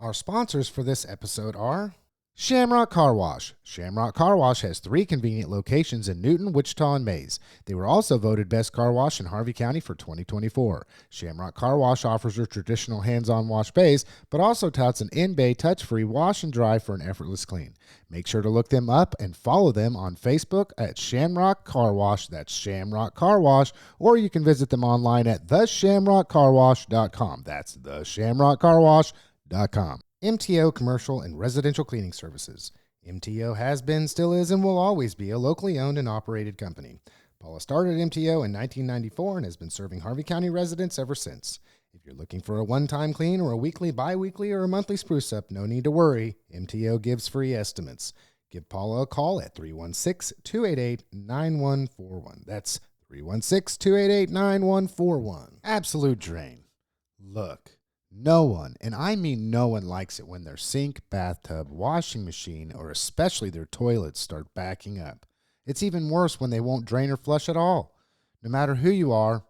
Our sponsors for this episode are Shamrock Car Wash. Shamrock Car Wash has 3 convenient locations in Newton, Wichita, and Mays. They were also voted Best Car Wash in Harvey County for 2024. Shamrock Car Wash offers a traditional hands-on wash bays, but also touts an in-bay touch-free wash and dry for an effortless clean. Make sure to look them up and follow them on Facebook at Shamrock Car Wash. That's Shamrock Car Wash. Or you can visit them online at theshamrockcarwash.com. That's theshamrockcarwash.com. MTO Commercial and Residential Cleaning Services. MTO has been, still is, and will always be a locally owned and operated company. Paula started MTO in 1994 and has been serving Harvey County residents ever since. If you're looking for a one-time clean or a weekly, bi-weekly, or a monthly spruce-up, no need to worry. MTO gives free estimates. Give Paula a call at 316-288-9141. That's 316-288-9141. Absolute Drain. Look. No one, and I mean no one, likes it when their sink, bathtub, washing machine, or especially their toilets start backing up. It's even worse when they won't drain or flush at all. No matter who you are,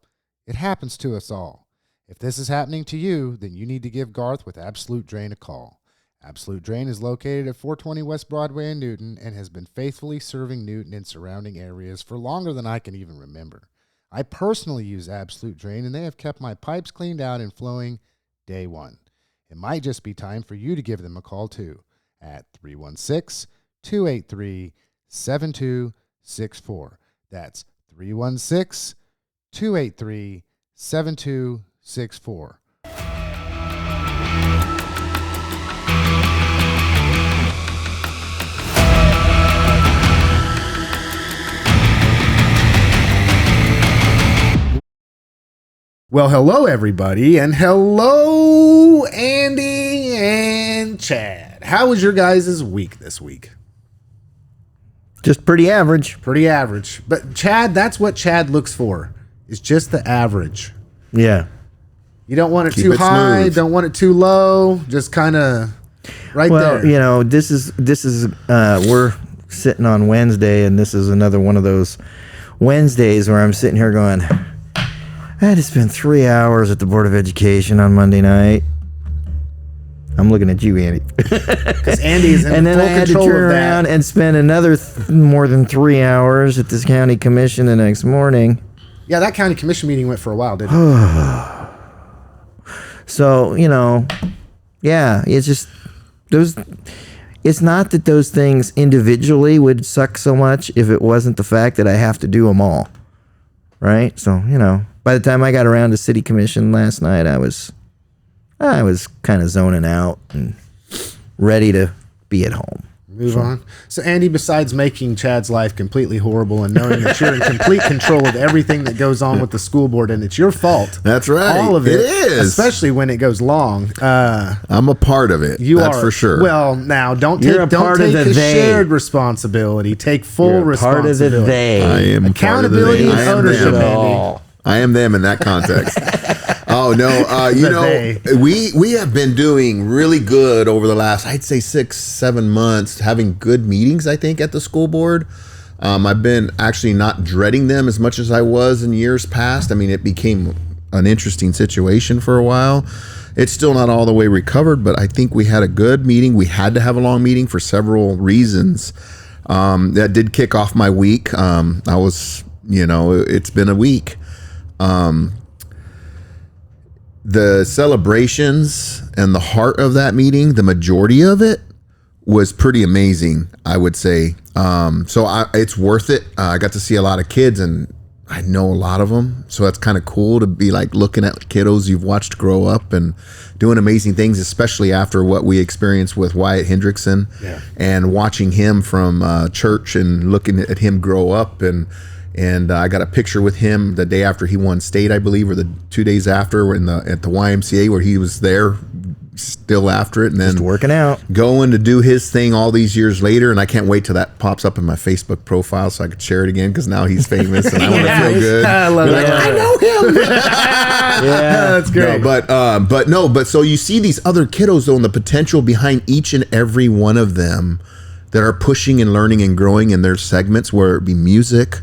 it happens to us all. If this is happening to you, then you need to give Garth with Absolute Drain a call. Absolute Drain is located at 420 West Broadway in Newton and has been faithfully serving Newton and surrounding areas for longer than I can even remember. I personally use Absolute Drain, and they have kept my pipes cleaned out and flowing day one. It might just be time for you to give them a call too at 316-283-7264. That's 316-283-7264. Well, hello, everybody, and hello, Andy and Chad. How was your guys' week this week? Just pretty average. Pretty average. But Chad, that's what Chad looks for, is just the average. Yeah. You don't want it too high, don't want it too low, just kind of right there. Well, you know, this is we're sitting on Wednesday, and this is another one of those Wednesdays where I'm sitting here going, I had to spend 3 hours at the Board of Education on Monday night. I'm looking at you, Andy. Because Andy's in and then full I had to control turn of that. around and spend another more than 3 hours at this county commission the next morning. Yeah, that county commission meeting went for a while, didn't it? So, you know, yeah, it's just those. It's not that those things individually would suck so much if it wasn't the fact that I have to do them all. Right? So, you know, by the time I got around to city commission last night, I was kind of zoning out and ready to be at home. Move on. So, Andy, besides making Chad's life completely horrible and knowing that you're in complete control of everything that goes on with the school board, and it's your fault. That's right. All of it. It is. Especially when it goes long. I'm a part of it. That's for sure. Well, now, don't take the shared responsibility. Take full responsibility. Part of the they. I am accountability part of the they. and ownership, Andy. I am them in that context. Oh, no. You know, we have been doing really good over the last, I'd say 6-7 months, having good meetings, I think, at the school board. I've been actually not dreading them as much as I was in years past. I mean, it became an interesting situation for a while. It's still not all the way recovered, but I think we had a good meeting. We had to have a long meeting for several reasons. That did kick off my week. It's been a week. The celebrations and the heart of that meeting, the majority of it was pretty amazing, I would say. It's worth it. I got to see a lot of kids, and I know a lot of them. So that's kind of cool to be like looking at kiddos you've watched grow up and doing amazing things, especially after what we experienced with Wyatt Hendrickson and watching him from church and looking at him grow up. And I got a picture with him the day after he won state, I believe, or the 2 days after at the YMCA, where he was there still after it, and then just working out, going to do his thing all these years later. And I can't wait till that pops up in my Facebook profile so I could share it again, because now he's famous and I want to feel good. I love it. I know him. Yeah, that's great. No, but so you see these other kiddos though, and the potential behind each and every one of them that are pushing and learning and growing in their segments, where it be music,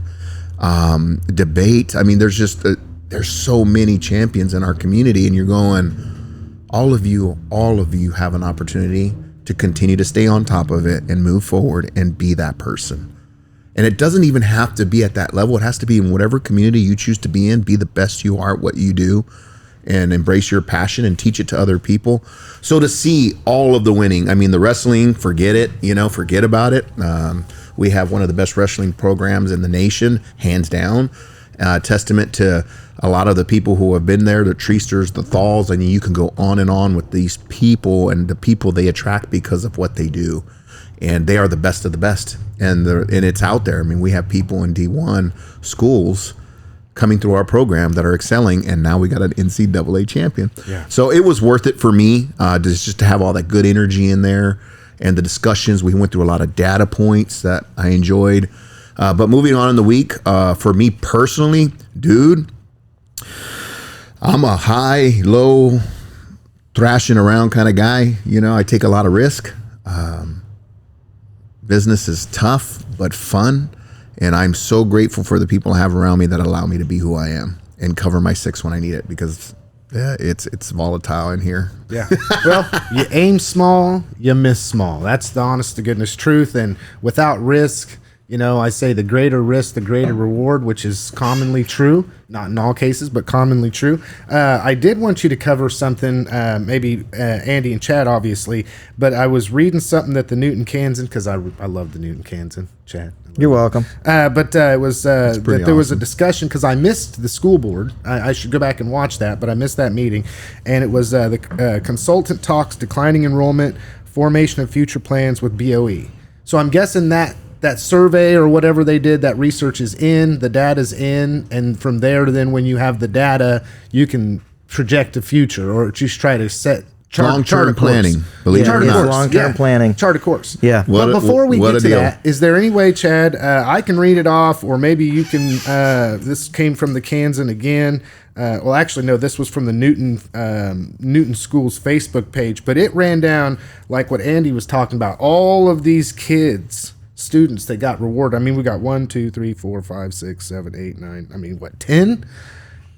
debate. I mean, there's so many champions in our community, and you're going, all of you have an opportunity to continue to stay on top of it and move forward and be that person. And it doesn't even have to be at that level. It has to be in whatever community you choose to be in. Be the best you are at what you do and embrace your passion and teach it to other people. So to see all of the winning, I mean, the wrestling, forget it, forget about it. We have one of the best wrestling programs in the nation, hands down. Testament to a lot of the people who have been there, the Treasters, the Thalls. I mean, you can go on and on with these people and the people they attract because of what they do. And they are the best of the best. And it's out there. I mean, we have people in D1 schools coming through our program that are excelling, and now we got an NCAA champion. Yeah. So it was worth it for me just to have all that good energy in there and the discussions. We went through a lot of data points that I enjoyed. But moving on in the week, for me personally, dude, I'm a high, low, thrashing around kind of guy. I take a lot of risk. Business is tough, but fun. And I'm so grateful for the people I have around me that allow me to be who I am and cover my 6 when I need it, because it's volatile in here. Yeah. Well, you aim small, you miss small. That's the honest to goodness truth. And without risk, I say the greater risk, the greater reward, which is commonly true. Not in all cases, but commonly true. I did want you to cover something, maybe Andy and Chad, obviously, but I was reading something that the Newton Kansan, because I love the Newton Kansan, Chad. You're welcome. But it was that there was a awesome. discussion, because I missed the school board. I should go back and watch that, but I missed that meeting. And it was the consultant talks declining enrollment, formation of future plans with BOE. So I'm guessing that survey or whatever they did, that research is in, the data's in, and from there to then when you have the data, you can project the future or just try to set Long-term planning, believe it or not. Long-term planning. Chart a course. Yeah. But before we what get a to deal. that, is there any way, Chad, I can read it off, or maybe you can, this came from the Kansan again. Well, actually, no, this was from the Newton School's Facebook page, but it ran down like what Andy was talking about. All of these students that got rewarded. I mean, we got 1, 2, 3, 4, 5, 6, 7, 8, 9. I mean, what, 10?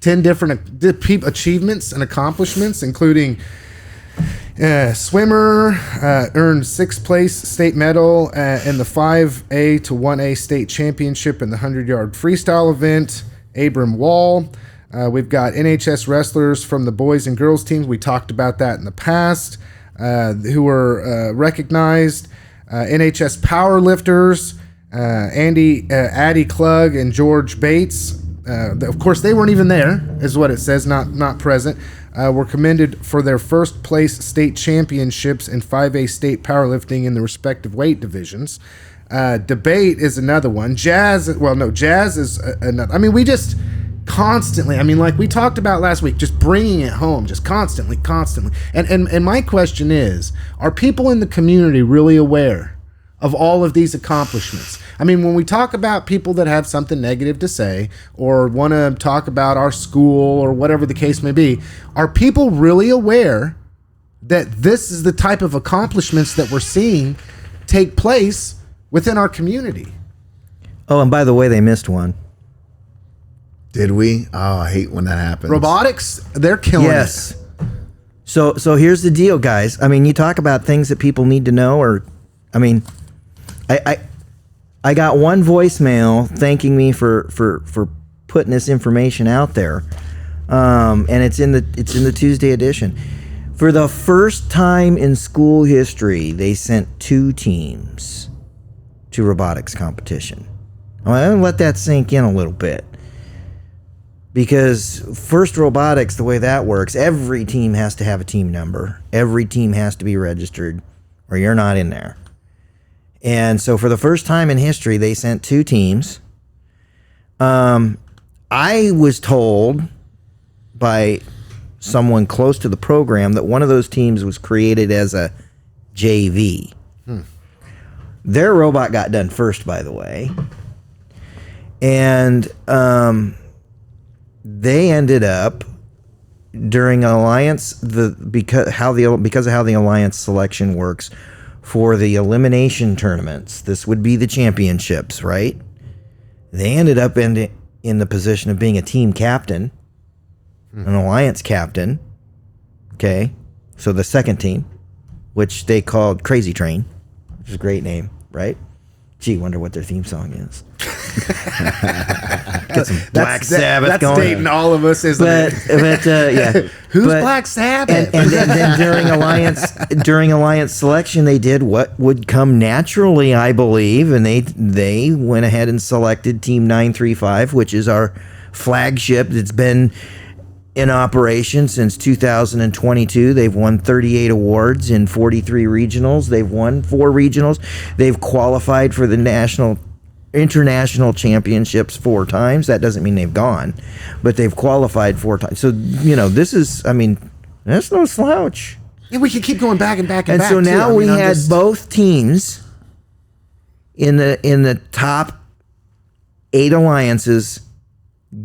10 different achievements and accomplishments, including swimmer earned 6th place state medal in the 5A to 1A state championship in the 100-yard freestyle event. Abram Wall. We've got NHS wrestlers from the boys and girls teams. We talked about that in the past, who were recognized. NHS powerlifters, Addie Klug and George Bates. Of course, they weren't even there, is what it says, not present. Were commended for their first place state championships in 5A state powerlifting in the respective weight divisions. Debate is another one. Jazz is another. I mean, we just constantly, like we talked about last week, just bringing it home, just constantly. And my question is, are people in the community really aware of all of these accomplishments? I mean, when we talk about people that have something negative to say or want to talk about our school or whatever the case may be, are people really aware that this is the type of accomplishments that we're seeing take place within our community? Oh, and by the way, they missed one. Did we? Oh, I hate when that happens. Robotics, they're killing Yes. it. So here's the deal, guys. I mean, you talk about things that people need to know, I got one voicemail thanking me for putting this information out there, and it's in the Tuesday edition. For the first time in school history, they sent 2 teams to robotics competition. I'm gonna let that sink in a little bit, because FIRST Robotics, the way that works, every team has to have a team number. Every team has to be registered, or you're not in there. And so for the first time in history, they sent 2 teams. I was told by someone close to the program that one of those teams was created as a JV. Their robot got done first, by the way. And they ended up during Alliance, because of how the Alliance selection works for the elimination tournaments. This would be the championships, right? They ended up in the position of being a team captain, an Alliance captain. Okay, So the second team, which they called Crazy Train, which is a great name, right? Gee, wonder what their theme song is. Get some Black Sabbath that's going. That's dating all of us, isn't it? Yeah. Who's Black Sabbath? And then during Alliance selection, they did what would come naturally, I believe, and they went ahead and selected Team 935, which is our flagship that's been in operation since 2022. They've won 38 awards in 43 regionals. They've won 4 regionals. They've qualified for the international championships 4 times. That doesn't mean they've gone, but they've qualified 4 times. So, this is, that's no slouch. Yeah, we could keep going back and back and back. And so now we had both teams in the top 8 alliances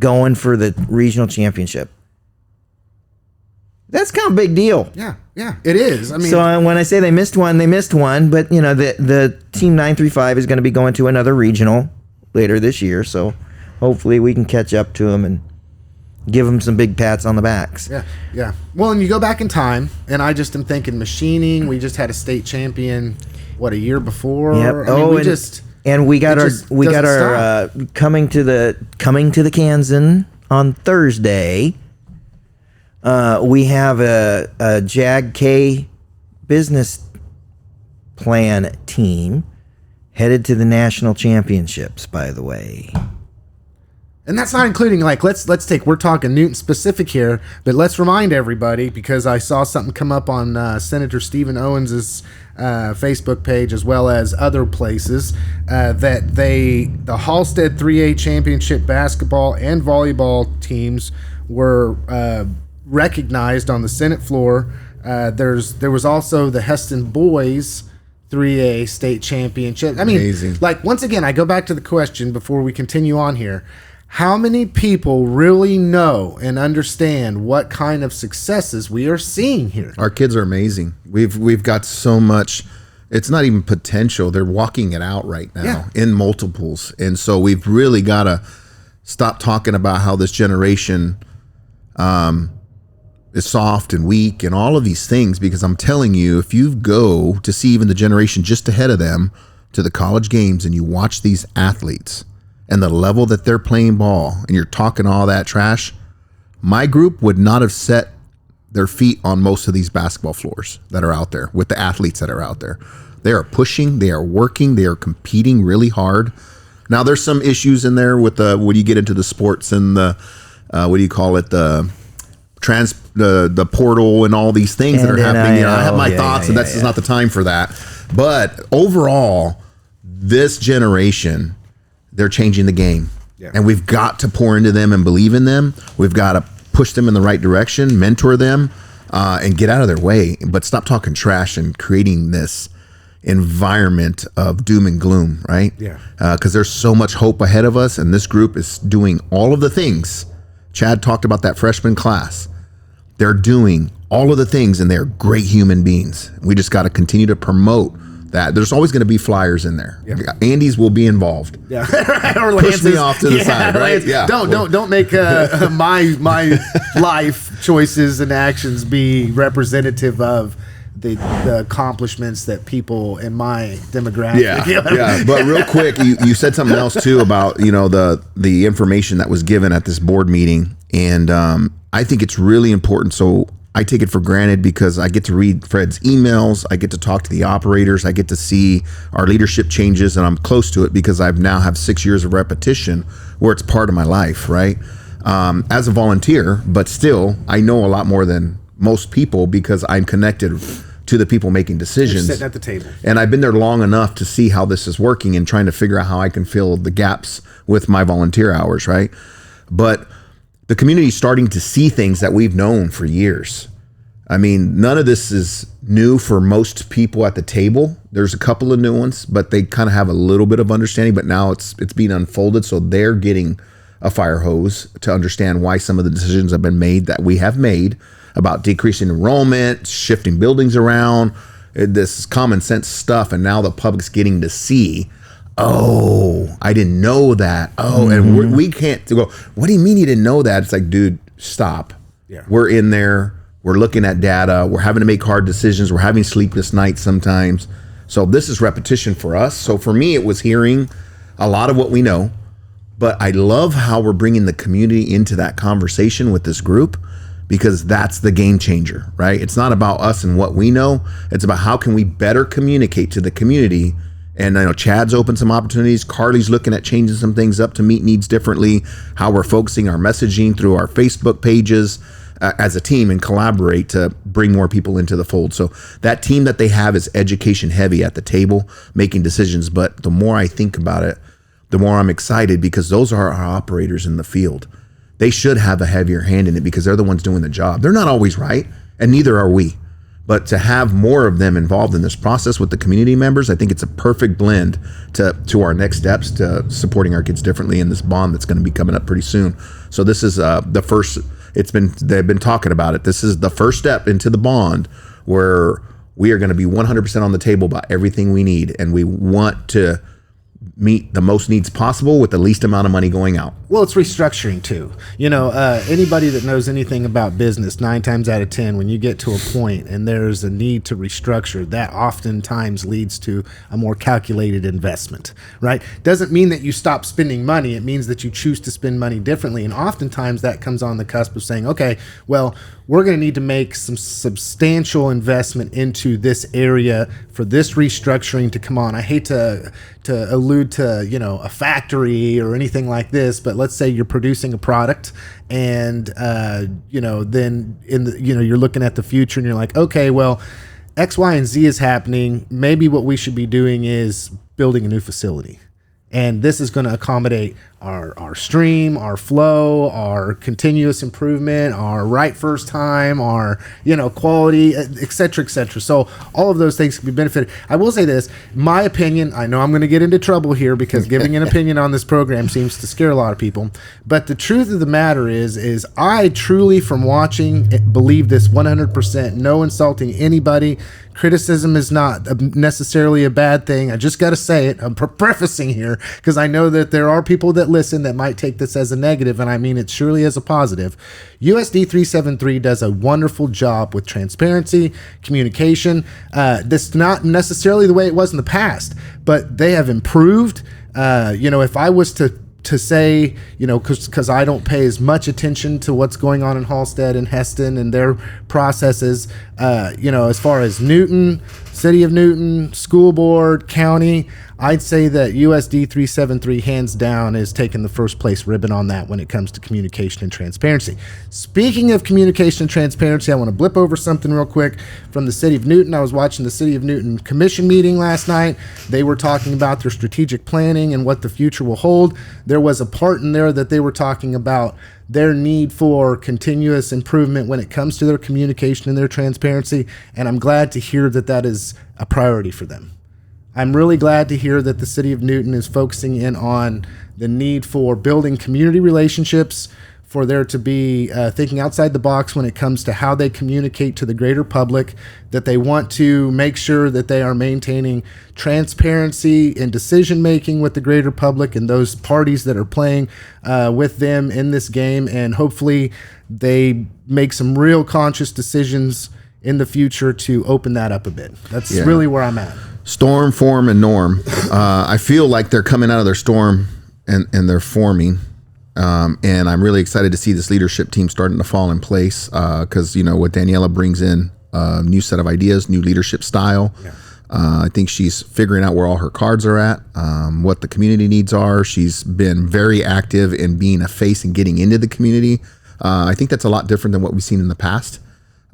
going for the regional championship. That's kind of a big deal. Yeah, it is. So when I say they missed one, but the Team 935 is going to be going to another regional later this year, so hopefully we can catch up to them and give them some big pats on the backs. Yeah. Well, and you go back in time, and I just am thinking machining. We just had a state champion, a year before? Yep. And we got our coming to the Kansan on Thursday. We have a JAG K business plan team headed to the national championships, by the way. And that's not including, we're talking Newton specific here, but let's remind everybody, because I saw something come up on Senator Stephen Owens's Facebook page, as well as other places, that the Halstead 3A championship basketball and volleyball teams were recognized on the Senate floor. There was also the Heston boys 3A state championship. Amazing. Once again, I go back to the question before we continue on here. How many people really know and understand what kind of successes we are seeing here? Our kids are amazing. We've got so much. It's not even potential. They're walking it out right now in multiples. And so we've really got to stop talking about how this generation is soft and weak and all of these things, because I'm telling you, if you go to see even the generation just ahead of them to the college games and you watch these athletes and the level that they're playing ball and you're talking all that trash, my group would not have set their feet on most of these basketball floors that are out there with the athletes that are out there. They are pushing, they are working, they are competing really hard. Now there's some issues in there with when you get into the sports and the the portal and all these things that are happening. I have my thoughts, and that's just not the time for that. But overall, this generation, they're changing the game. Yeah. And we've got to pour into them and believe in them. We've got to push them in the right direction, mentor them, and get out of their way. But stop talking trash and creating this environment of doom and gloom, right? Yeah. Because there's so much hope ahead of us, and this group is doing all of the things. Chad talked about that freshman class. They're doing all of the things, and they're great human beings. We just got to continue to promote that. There's always going to be flyers in there. Yeah. Andy's will be involved. Yeah. Or push me off to the side, right? Yeah. Don't make my life choices and actions be representative of the accomplishments that people in my demographic. Yeah. But real quick, you said something else too about the information that was given at this board meeting, and I think it's really important. So I take it for granted because I get to read Fred's emails, I get to talk to the operators, I get to see our leadership changes, and I'm close to it because I've now have 6 years of repetition where it's part of my life, right? As a volunteer, but still, I know a lot more than most people because I'm connected to the people making decisions. You're sitting at the table. And I've been there long enough to see how this is working and trying to figure out how I can fill the gaps with my volunteer hours, right? But the community is starting to see things that we've known for years. I mean, none of this is new for most people at the table. There's a couple of new ones, but they kind of have a little bit of understanding, but now it's being unfolded. So they're getting a fire hose to understand why some of the decisions have been made that we have made about decreasing enrollment, shifting buildings around. This is common sense stuff. And now the public's getting to see, oh, I didn't know that. Oh, mm-hmm. And we can't go, what do you mean you didn't know that? It's like, dude, stop. Yeah. We're in there. We're looking at data. We're having to make hard decisions. We're having sleepless nights sometimes. So this is repetition for us. So for me, it was hearing a lot of what we know, but I love how we're bringing the community into that conversation with this group, because that's the game changer, right? It's not about us and what we know. It's about how can we better communicate to the community. And I know Chad's opened some opportunities. Carly's looking at changing some things up to meet needs differently, how we're focusing our messaging through our Facebook pages as a team and collaborate to bring more people into the fold. So that team that they have is education heavy at the table, making decisions. But the more I think about it, the more I'm excited, because those are our operators in the field. They should have a heavier hand in it because they're the ones doing the job. They're not always right, and neither are we. But to have more of them involved in this process with the community members, I think it's a perfect blend to our next steps to supporting our kids differently in this bond that's going to be coming up pretty soon. So this is the first. They've been talking about it. This is the first step into the bond where we are going to be 100% on the table about everything we need, and we want to meet the most needs possible with the least amount of money going out. Well, it's restructuring too. Anybody that knows anything about business, 9 times out of 10, when you get to a point and there's a need to restructure, that oftentimes leads to a more calculated investment, right? Doesn't mean that you stop spending money. It means that you choose to spend money differently. And oftentimes that comes on the cusp of saying, okay, well, we're going to need to make some substantial investment into this area for this restructuring to come on. I hate to allude to, a factory or anything like this, but let's say you're producing a product and, then you're looking at the future and you're like, okay, well, X, Y, and Z is happening. Maybe what we should be doing is building a new facility. And this is going to accommodate our stream, our flow, our continuous improvement, our right first time, our, quality, et cetera, et cetera. So all of those things can be benefited. I will say this, my opinion, I know I'm going to get into trouble here because giving an opinion on this program seems to scare a lot of people. But the truth of the matter is I truly, from watching, believe this 100%. No insulting anybody. Criticism is not necessarily a bad thing. I just got to say it. I'm prefacing here because I know that there are people that listen that might take this as a negative, and I mean it surely as a positive. USD 373 does a wonderful job with transparency, communication. This is not necessarily the way it was in the past, but they have improved. If I was to say, because I don't pay as much attention to what's going on in Halstead and Heston and their processes, as far as Newton, City of Newton, School Board, County, I'd say that USD 373 hands down is taking the first place ribbon on that when it comes to communication and transparency. Speaking of communication and transparency, I want to blip over something real quick from the City of Newton. I was watching the City of Newton Commission meeting last night. They were talking about their strategic planning and what the future will hold. There was a part in there that they were talking about their need for continuous improvement when it comes to their communication and their transparency, and I'm glad to hear that that is a priority for them. I'm really glad to hear that the City of Newton is focusing in on the need for building community relationships, for there to be thinking outside the box when it comes to how they communicate to the greater public, that they want to make sure that they are maintaining transparency in decision-making with the greater public and those parties that are playing with them in this game, and hopefully they make some real conscious decisions in the future to open that up a bit. That's really where I'm at. Storm, form, and norm. I feel like they're coming out of their storm and they're forming. And I'm really excited to see this leadership team starting to fall in place because, what Daniela brings in, a new set of ideas, new leadership style. Yeah. I think she's figuring out where all her cards are at, what the community needs are. She's been very active in being a face and getting into the community. I think that's a lot different than what we've seen in the past.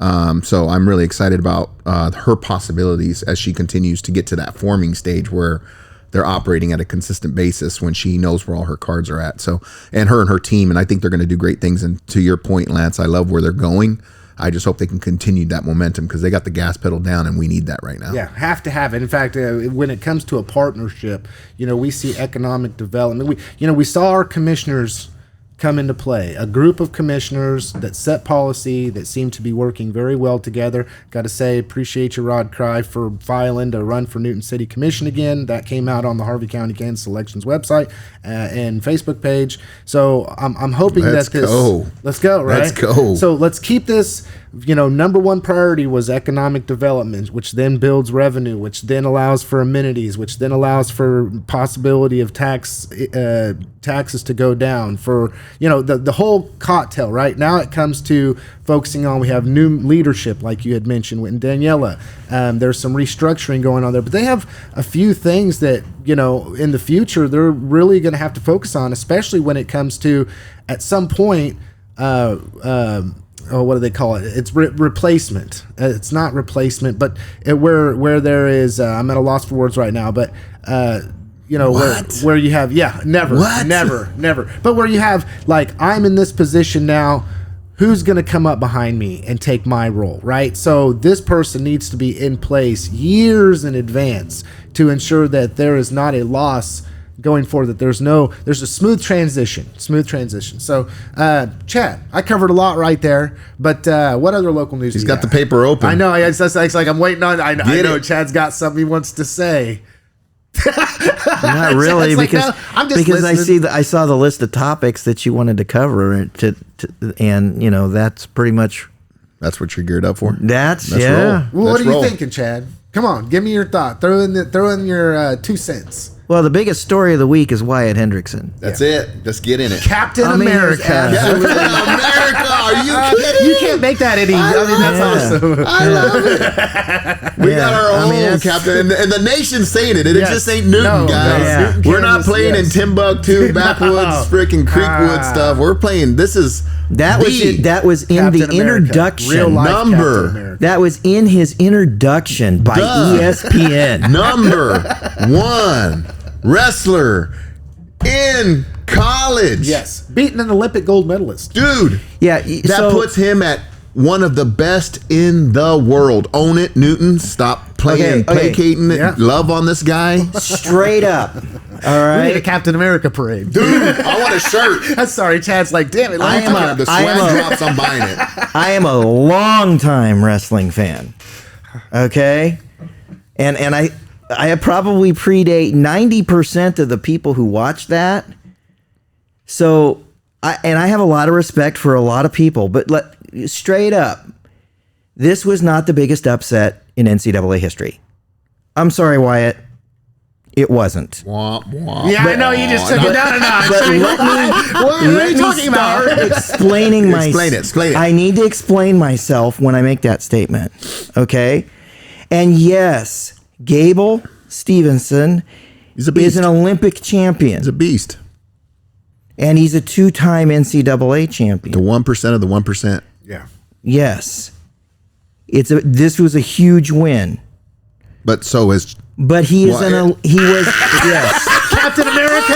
So I'm really excited about her possibilities as she continues to get to that forming stage where they're operating at a consistent basis when she knows where all her cards are at. So, and her team, and I think they're going to do great things. And to your point, Lance, I love where they're going. I just hope they can continue that momentum because they got the gas pedal down and we need that right now. Yeah, have to have it. In fact, when it comes to a partnership, we see economic development. We saw our commissioners come into play. A group of commissioners that set policy, that seem to be working very well together. Got to say, appreciate your Rod Cry for filing to run for Newton City Commission again. That came out on the Harvey County Kansas Elections website and Facebook page. So I'm hoping Let's that this... go. Let's go, right? Let's go. So let's keep this, number one priority was economic development, which then builds revenue, which then allows for amenities, which then allows for possibility of taxes to go down, for the whole cocktail. Right now it comes to focusing on, we have new leadership like you had mentioned with Daniela. There's some restructuring going on there, but they have a few things that in the future they're really going to have to focus on, especially when it comes to, at some point, what do they call it? It's replacement. It's not replacement, but where there is, I'm at a loss for words right now, but where you have, never. But where you have, like, I'm in this position now, who's going to come up behind me and take my role, right? So this person needs to be in place years in advance to ensure that there is not a loss going forward, that there's a smooth transition. So, Chad, I covered a lot right there, but what other local news? He's got the paper open. I know. It's like I'm waiting on. I know it. Chad's got something he wants to say. Not really, because no, I'm just listening. I saw the list of topics that you wanted to cover, and that's pretty much. That's what you're geared up for. That's yeah. Well, what are you thinking, Chad? Come on, give me your thought. Throw in your 2 cents. Well, the biggest story of the week is Wyatt Hendrickson. That's it. Just get in it. Captain America. Captain America. Are you kidding? You can't make that any. That's awesome. I love it. We got our own captain, and the nation's saying it. It just ain't Newton, guys. Newton, We're not Kansas, playing in Timbuktu, backwoods, freaking Creekwood stuff. We're playing. This is that was in Captain the America. introduction. Real life Number. That was in his introduction by ESPN. Number 1 wrestler in college. Yes, beating an Olympic gold medalist. Dude. Yeah, that puts him at one of the best in the world. Own it, Newton. Stop playing, placating it. Yeah. Love on this guy. Straight up. All right. We need a Captain America parade. Dude, I want a shirt. I'm sorry, Chad's like, damn it. The swag drops, I'm buying it. I am a long-time wrestling fan. Okay? And I probably predate 90% of the people who watch that. So, I have a lot of respect for a lot of people, but straight up, this was not the biggest upset in NCAA history. I'm sorry, Wyatt. It wasn't. Womp, womp. Yeah, I know, you just took it down a notch. But what are you talking about? Explaining Explain it. I need to explain myself when I make that statement. Okay? And yes, Gable Stevenson is an Olympic champion. He's a beast. And he's a 2-time NCAA champion. The 1% of the 1%. Yeah. Yes. This was a huge win. But so is. But he was yes. Captain America.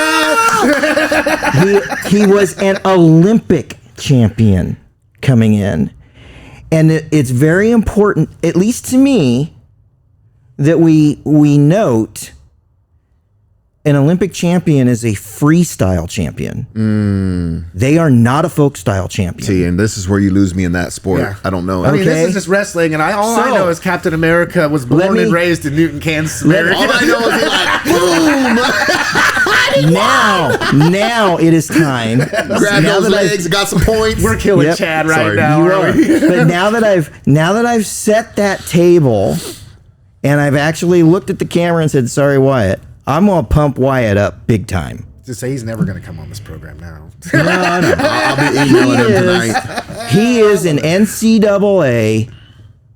He was an Olympic champion coming in. And it's very important, at least to me, that we note an Olympic champion is a freestyle champion. They are not a folk style champion. See, and this is where you lose me in that sport. Yeah. I don't know. I mean, this is just wrestling, and all I know is Captain America was born and raised in Newton, Kansas, America. All I know is he now it is time. Grab those legs, got some points. We're killing Chad now. But now that I've set that table, and I've actually looked at the camera and said, "Sorry, Wyatt, I'm gonna pump Wyatt up big time." Just say he's never gonna come on this program now. No. I'll be emailing him tonight. He is an NCAA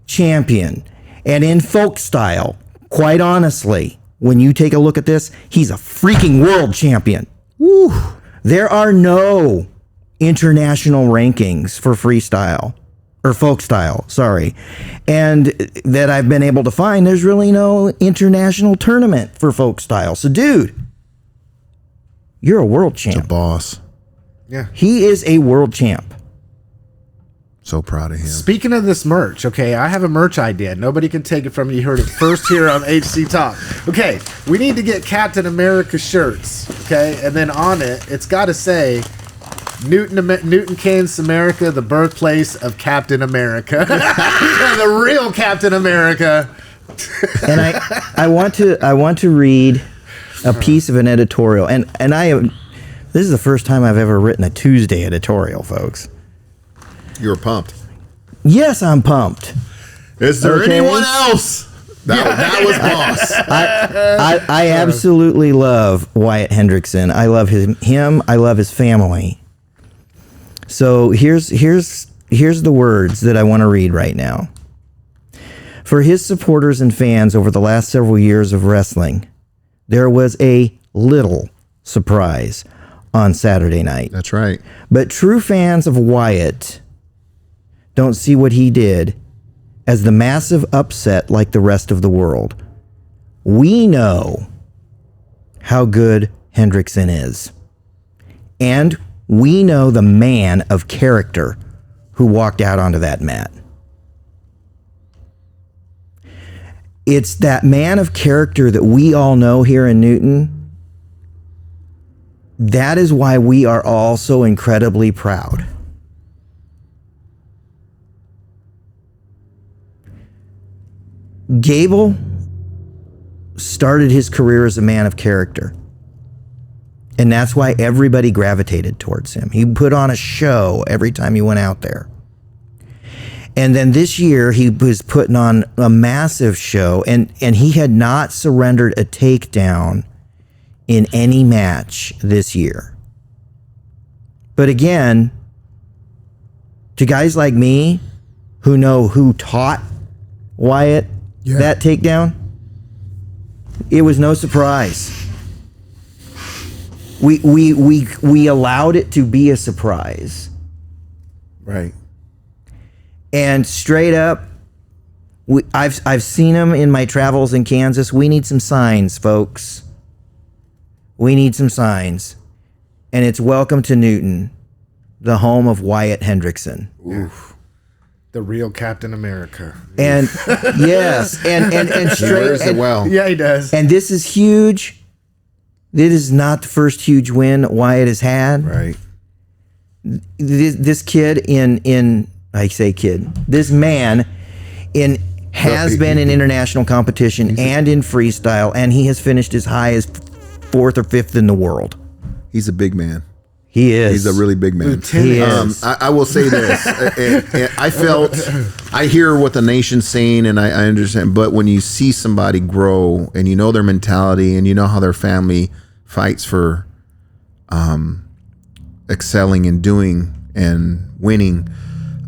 champion, and in folk style, quite honestly, when you take a look at this, he's a freaking world champion. Woo! There are no international rankings for freestyle. Or folk style, sorry. And that I've been able to find, there's really no international tournament for folk style. So, dude, you're a world champ. He's a boss. Yeah. He is a world champ. So proud of him. Speaking of this merch, okay, I have a merch idea. Nobody can take it from me. You heard it first here on HC Talk. Okay, we need to get Captain America shirts, okay? And then on it, it's got to say, Newton, Kansas, America, the birthplace of Captain America, the real Captain America. And I want to read a piece of an editorial, and this is the first time I've ever written a Tuesday editorial, folks. You were pumped. Yes, I'm pumped. Is there anyone else? That was boss. I absolutely love Wyatt Hendrickson. I love him. I love his family. So here's the words that I want to read right now. For his supporters and fans over the last several years of wrestling, there was a little surprise on Saturday night. That's right. But true fans of Wyatt don't see what he did as the massive upset like the rest of the world. We know how good Hendrickson is. And we know the man of character who walked out onto that mat. It's that man of character that we all know here in Newton. That is why we are all so incredibly proud. Gable started his career as a man of character. And that's why everybody gravitated towards him. He put on a show every time he went out there. And then this year he was putting on a massive show, and he had not surrendered a takedown in any match this year. But again, to guys like me who know who taught Wyatt that takedown, it was no surprise. We allowed it to be a surprise. Right. And straight up, I've seen him in my travels in Kansas. We need some signs, folks. We need some signs. And it's welcome to Newton, the home of Wyatt Hendrickson. Oof. The real Captain America. And yes, and straight. He wears it well. Yeah, he does. And this is huge. This is not the first huge win Wyatt has had. Right. This kid this man has been in international competition and in freestyle, and he has finished as high as 4th or 5th in the world. He's a big man. He is. He's a really big man. He is. I will say this. I hear what the nation's saying, and I understand, but when you see somebody grow and you know their mentality and you know how their family fights for excelling and doing and winning,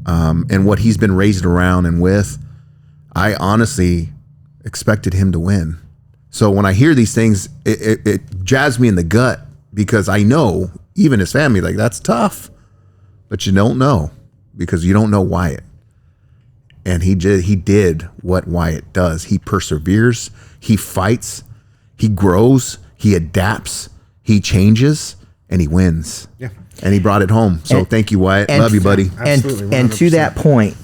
and what he's been raised around and with, I honestly expected him to win. So when I hear these things, it jabs me in the gut, because I know even his family, like, that's tough, but you don't know because you don't know Wyatt. And he did what Wyatt does. He perseveres, he fights, he grows, he adapts, he changes, and he wins. Yeah. And he brought it home. So thank you, Wyatt. Love you, buddy. And to that point,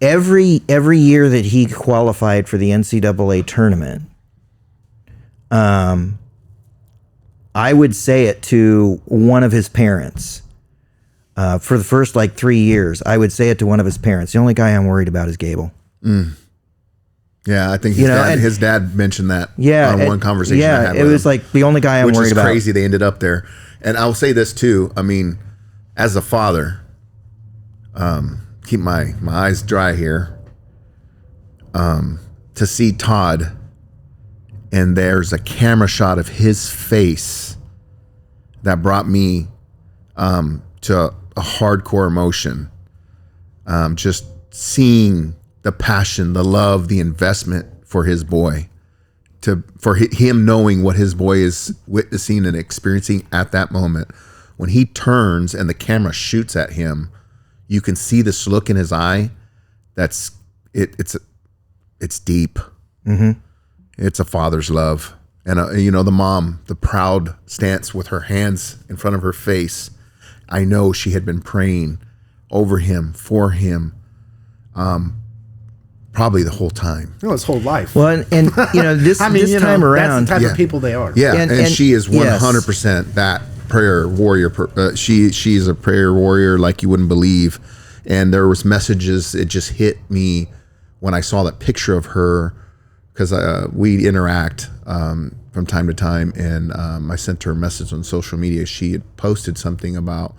every year that he qualified for the NCAA tournament, I would say it to one of his parents. For the first 3 years, I would say it to one of his parents. The only guy I'm worried about is Gable. Yeah, I think his dad mentioned that on one conversation I had with him. It was like the only guy I'm worried about. Which is crazy they ended up there. And I'll say this too. I mean, as a father, keep my eyes dry here, to see Todd and there's a camera shot of his face that brought me to a hardcore emotion. Just seeing the passion, the love, the investment for his boy, for him knowing what his boy is witnessing and experiencing at that moment. When he turns and the camera shoots at him, you can see this look in his eye. It's deep. Mm-hmm. It's a father's love. And the mom, the proud stance with her hands in front of her face. I know she had been praying over him, for him, probably the whole time. No, his whole life. Well, and this time around, that's the type of people they are. Yeah, and she is 100% that prayer warrior. She's a prayer warrior like you wouldn't believe. And there was messages. It just hit me when I saw that picture of her, because we interact from time to time. And I sent her a message on social media. She had posted something about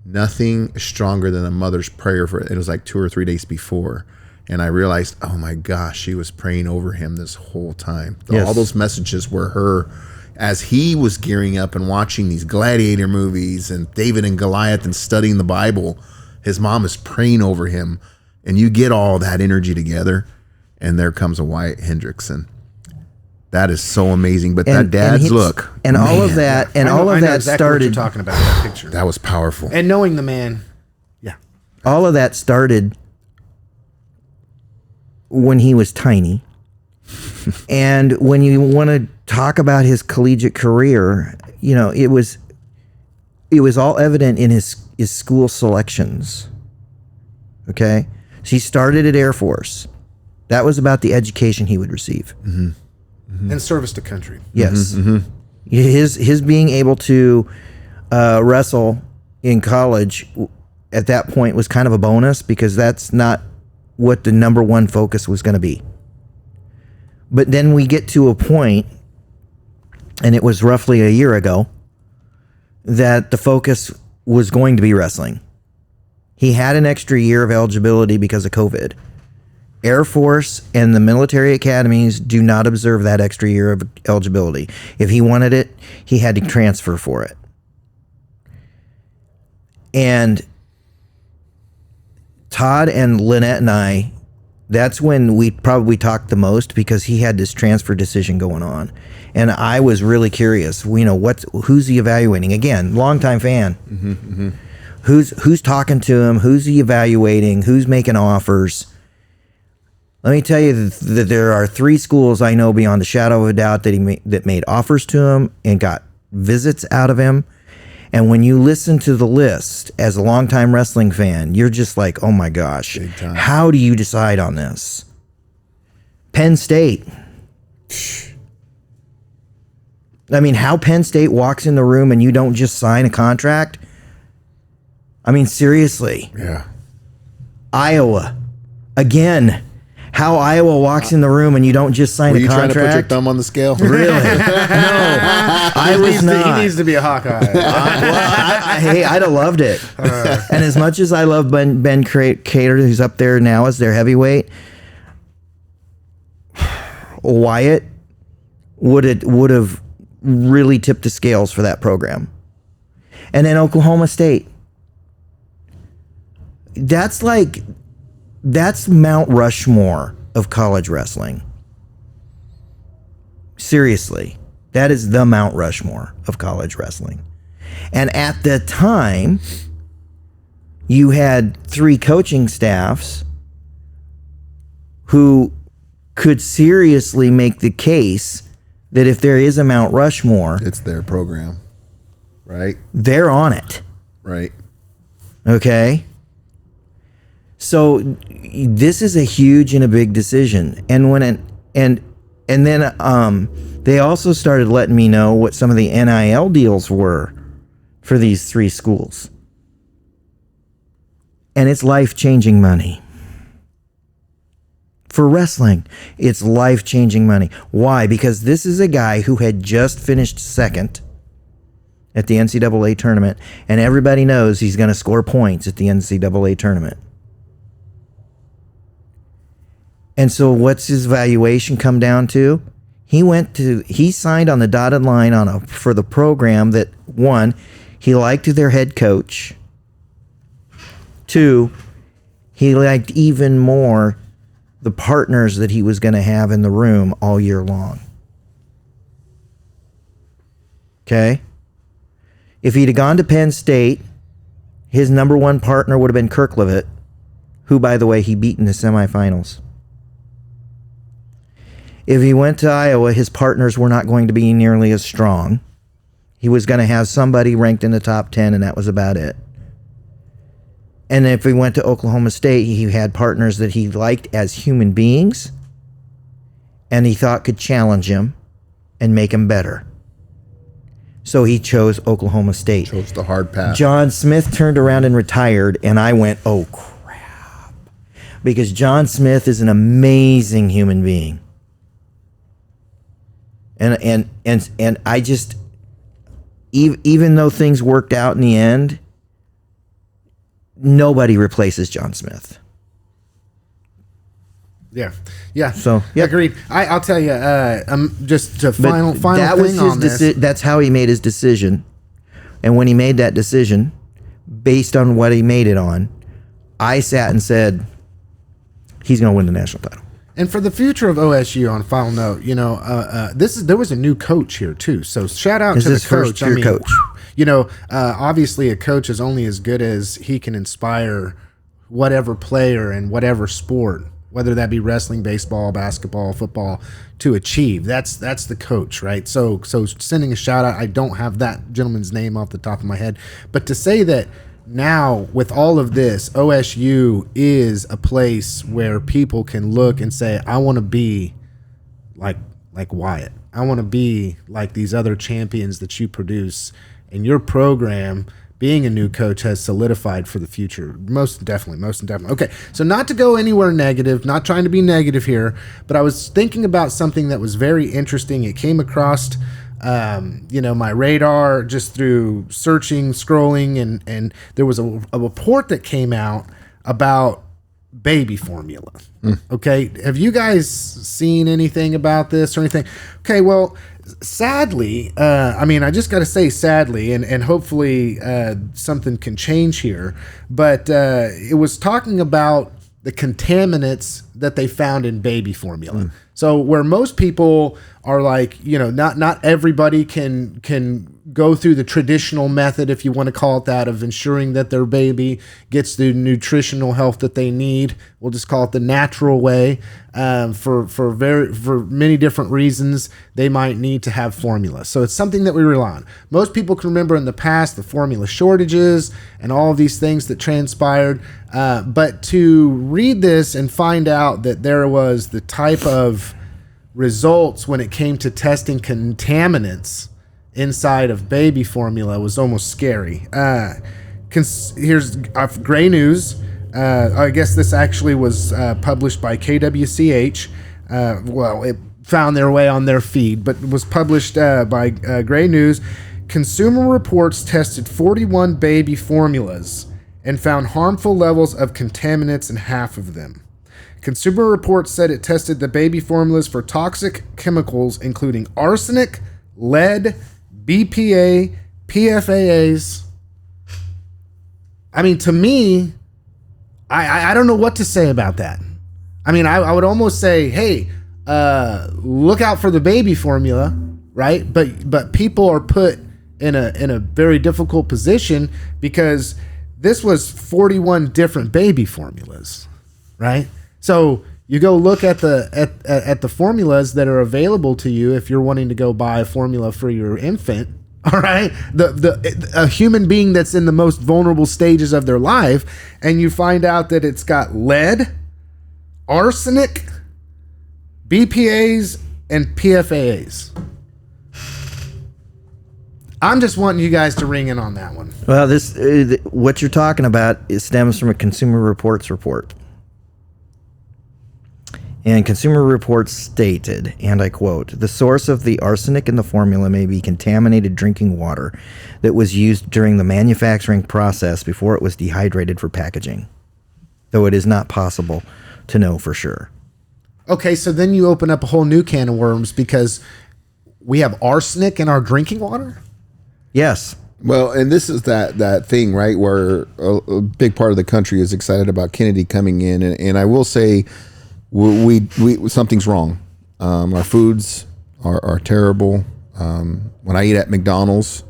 nothing stronger than a mother's prayer for. It was like 2 or 3 days before. And I realized, oh my gosh, she was praying over him this whole time. Yes. All those messages were her as he was gearing up and watching these gladiator movies and David and Goliath and studying the Bible. His mom is praying over him, and you get all that energy together, and there comes a Wyatt Hendrickson. That is so amazing. But that dad's look, and man, all of that, and I know that exactly what started. you're talking about that picture. that was powerful. And knowing the man, yeah, All of that started when he was tiny. And when you want to talk about his collegiate career, you know, it was all evident in his school selections. Okay? So he started at Air Force. That was about the education he would receive. and service to country. Yes. His being able to wrestle in college at that point was kind of a bonus, because that's not what the number one focus was going to be. But then we get to a point, and it was roughly a year ago, that the focus was going to be wrestling. He had an extra year of eligibility because of COVID. Air Force and the military academies do not observe that extra year of eligibility. If he wanted it, he had to transfer for it. And Todd and Lynette and I, that's when we probably talked the most, because he had this transfer decision going on. And I was really curious, you know, who's he evaluating? Again, longtime fan. Who's talking to him? Who's he evaluating? Who's making offers? Let me tell you that there are 3 schools I know beyond a shadow of a doubt that made offers to him and got visits out of him. And when you listen to the list as a longtime wrestling fan, you're just like, oh my gosh, how do you decide on this? Penn State. I mean, how Penn State walks in the room and you don't just sign a contract? I mean, seriously. Yeah. Iowa. Again. How Iowa walks in the room and you don't just sign a contract. Were you trying to put your thumb on the scale? Really? No, I was not. He needs to be a Hawkeye. Hey, I'd have loved it. And as much as I love Ben Cater, who's up there now as their heavyweight, Wyatt would have really tipped the scales for that program. And then Oklahoma State. That's Mount Rushmore of college wrestling. Seriously, that is the Mount Rushmore of college wrestling. And at the time, you had 3 coaching staffs who could seriously make the case that if there is a Mount Rushmore, It's their program, right? they're on it. Right. Okay? So this is a huge and a big decision. And then they also started letting me know what some of the NIL deals were for these 3 schools. And it's life-changing money. For wrestling, it's life-changing money. Why? Because this is a guy who had just finished second at the NCAA tournament, and everybody knows he's going to score points at the NCAA tournament. And so what's his valuation come down to? He signed on the dotted line for the program that, 1, he liked their head coach. 2, he liked even more the partners that he was going to have in the room all year long. Okay? If he'd have gone to Penn State, his number 1 partner would have been Kirk Levitt, who, by the way, he beat in the semifinals. If he went to Iowa, his partners were not going to be nearly as strong. He was going to have somebody ranked in the top 10, and that was about it. And if he went to Oklahoma State, he had partners that he liked as human beings and he thought could challenge him and make him better. So he chose Oklahoma State. Chose the hard path. John Smith turned around and retired, and I went, oh crap. Because John Smith is an amazing human being. And I just, even though things worked out in the end, nobody replaces John Smith. Yeah. So, yeah. Agreed. I'll tell you. Just to final that thing was on this. That's how he made his decision, and when he made that decision, based on what he made it on, I sat and said, he's going to win the national title. And for the future of OSU, on a final note, there was a new coach here too. So shout out to the coach. First year coach. Obviously a coach is only as good as he can inspire whatever player in whatever sport, whether that be wrestling, baseball, basketball, football, to achieve. That's the coach, right? So sending a shout out. I don't have that gentleman's name off the top of my head, but to say that now with all of this, OSU is a place where people can look and say, I want to be like Wyatt. I want to be like these other champions that you produce, and your program, being a new coach, has solidified for the future. Most definitely. Okay, so not to go anywhere negative, not trying to be negative here, but I was thinking about something that was very interesting. It came across my radar just through searching, scrolling, and there was a report that came out about baby formula. Okay, have you guys seen anything about this or anything? Okay, well, sadly, I just got to say sadly, and hopefully something can change here, but it was talking about the contaminants that they found in baby formula. So where most people are like, not everybody can go through the traditional method, if you want to call it that, of ensuring that their baby gets the nutritional health that they need. We'll just call it the natural way. For many different reasons, they might need to have formula. So it's something that we rely on. Most people can remember in the past the formula shortages and all of these things that transpired. But to read this and find out that there was the type of results when it came to testing contaminants inside of baby formula was almost scary. Here's Gray News. I guess this actually was published by KWCH. It found their way on their feed, but was published by Gray News. Consumer Reports tested 41 baby formulas and found harmful levels of contaminants in half of them. Consumer Reports said it tested the baby formulas for toxic chemicals including arsenic, lead, BPA, PFAS. To me, I don't know what to say about that. I would almost say, hey, look out for the baby formula, right? But people are put in a very difficult position because this was 41 different baby formulas, right? So you go look at the formulas that are available to you if you're wanting to go buy a formula for your infant. All right, a human being that's in the most vulnerable stages of their life, and you find out that it's got lead, arsenic, BPAs, and PFAs. I'm just wanting you guys to ring in on that one. Well, this what you're talking about stems from a Consumer Reports report. And Consumer Reports stated, and I quote, "The source of the arsenic in the formula may be contaminated drinking water that was used during the manufacturing process before it was dehydrated for packaging, though it is not possible to know for sure." Okay, so then you open up a whole new can of worms because we have arsenic in our drinking water? Yes. Well, and this is that thing, right, where a big part of the country is excited about Kennedy coming in, and I will say, we something's wrong. Our foods are terrible. When I eat at McDonald's,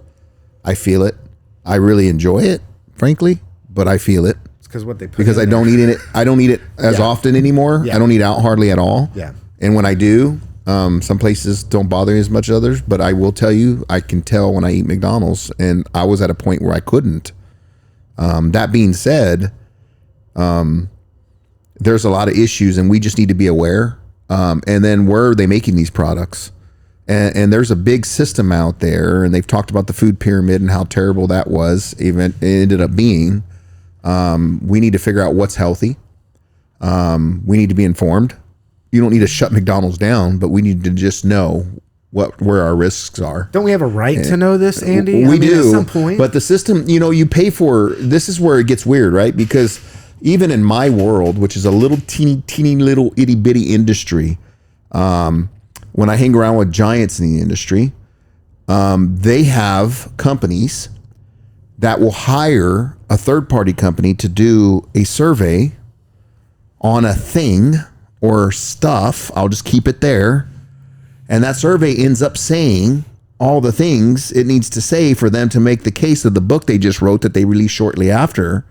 I feel it. I really enjoy it, frankly, but I feel it. It's because what they put because I don't eat it. I don't eat it as often anymore. Yeah. I don't eat out hardly at all. Yeah. And when I do, some places don't bother me as much as others. But I will tell you, I can tell when I eat McDonald's, and I was at a point where I couldn't. That being said, there's a lot of issues, and we just need to be aware. And then where are they making these products? And there's a big system out there, and they've talked about the food pyramid and how terrible that was. Even it ended up being. We need to figure out what's healthy. We need to be informed. You don't need to shut McDonald's down, but we need to just know where our risks are. Don't we have a right to know this, Andy? We do. At some point. But the system, you pay for. This is where it gets weird, right? Because even in my world, which is a little teeny little itty bitty industry. When I hang around with giants in the industry, they have companies that will hire a third-party company to do a survey on a thing or stuff. I'll just keep it there. And that survey ends up saying all the things it needs to say for them to make the case of the book they just wrote that they released shortly after.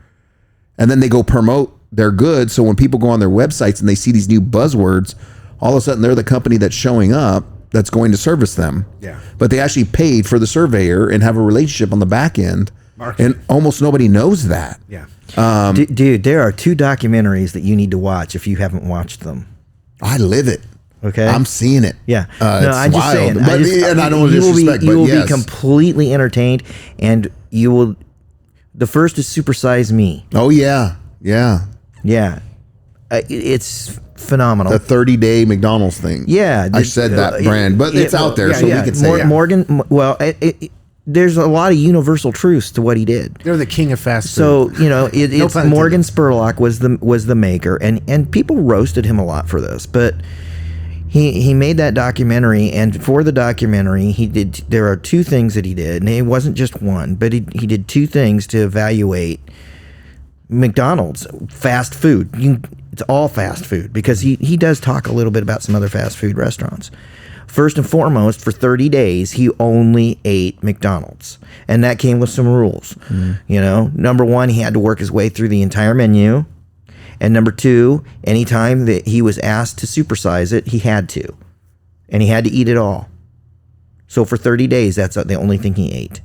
And then they go promote their goods. So when people go on their websites and they see these new buzzwords, all of a sudden they're the company that's showing up that's going to service them. Yeah. But they actually paid for the surveyor and have a relationship on the back end. And almost nobody knows that. Yeah. Dude, there are 2 documentaries that you need to watch if you haven't watched them. I live it. Okay. I'm seeing it. Yeah. It's I'm just saying. But, and I don't want to disrespect, you will yes. be completely entertained, and you will. The first is Super Size Me. Oh, yeah. Yeah. Yeah. It's phenomenal. The 30-day McDonald's thing. Yeah. I said that brand, but it's out there, so we can say Morgan, well, there's a lot of universal truths to what he did. They're the king of fast food. So, it's pun Morgan Spurlock was the maker, and people roasted him a lot for this, but he made that documentary, and for the documentary, there are 2 things that he did, and it wasn't just one, but he did 2 things to evaluate McDonald's fast food. It's all fast food, because he does talk a little bit about some other fast food restaurants. First and foremost, for 30 days, he only ate McDonald's. And that came with some rules. Number 1, he had to work his way through the entire menu. And number 2, anytime that he was asked to supersize it, he had to. And he had to eat it all. So for 30 days, that's the only thing he ate.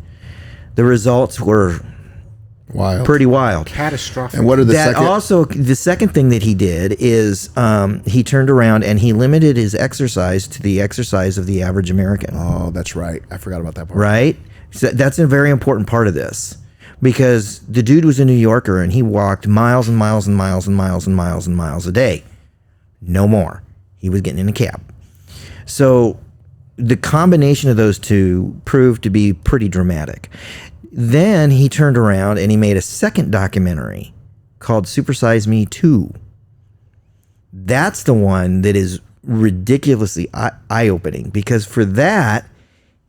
The results were pretty wild. Catastrophic. And what are the the second thing that he did is he turned around and he limited his exercise to the exercise of the average American. Oh, that's right. I forgot about that part. Right? So that's a very important part of this, because the dude was a New Yorker and he walked miles and miles and miles and miles and miles and miles a day. No more. He was getting in a cab. So the combination of those 2 proved to be pretty dramatic. Then he turned around and he made a second documentary called Super Size Me 2. That's the one that is ridiculously eye-opening, because for that,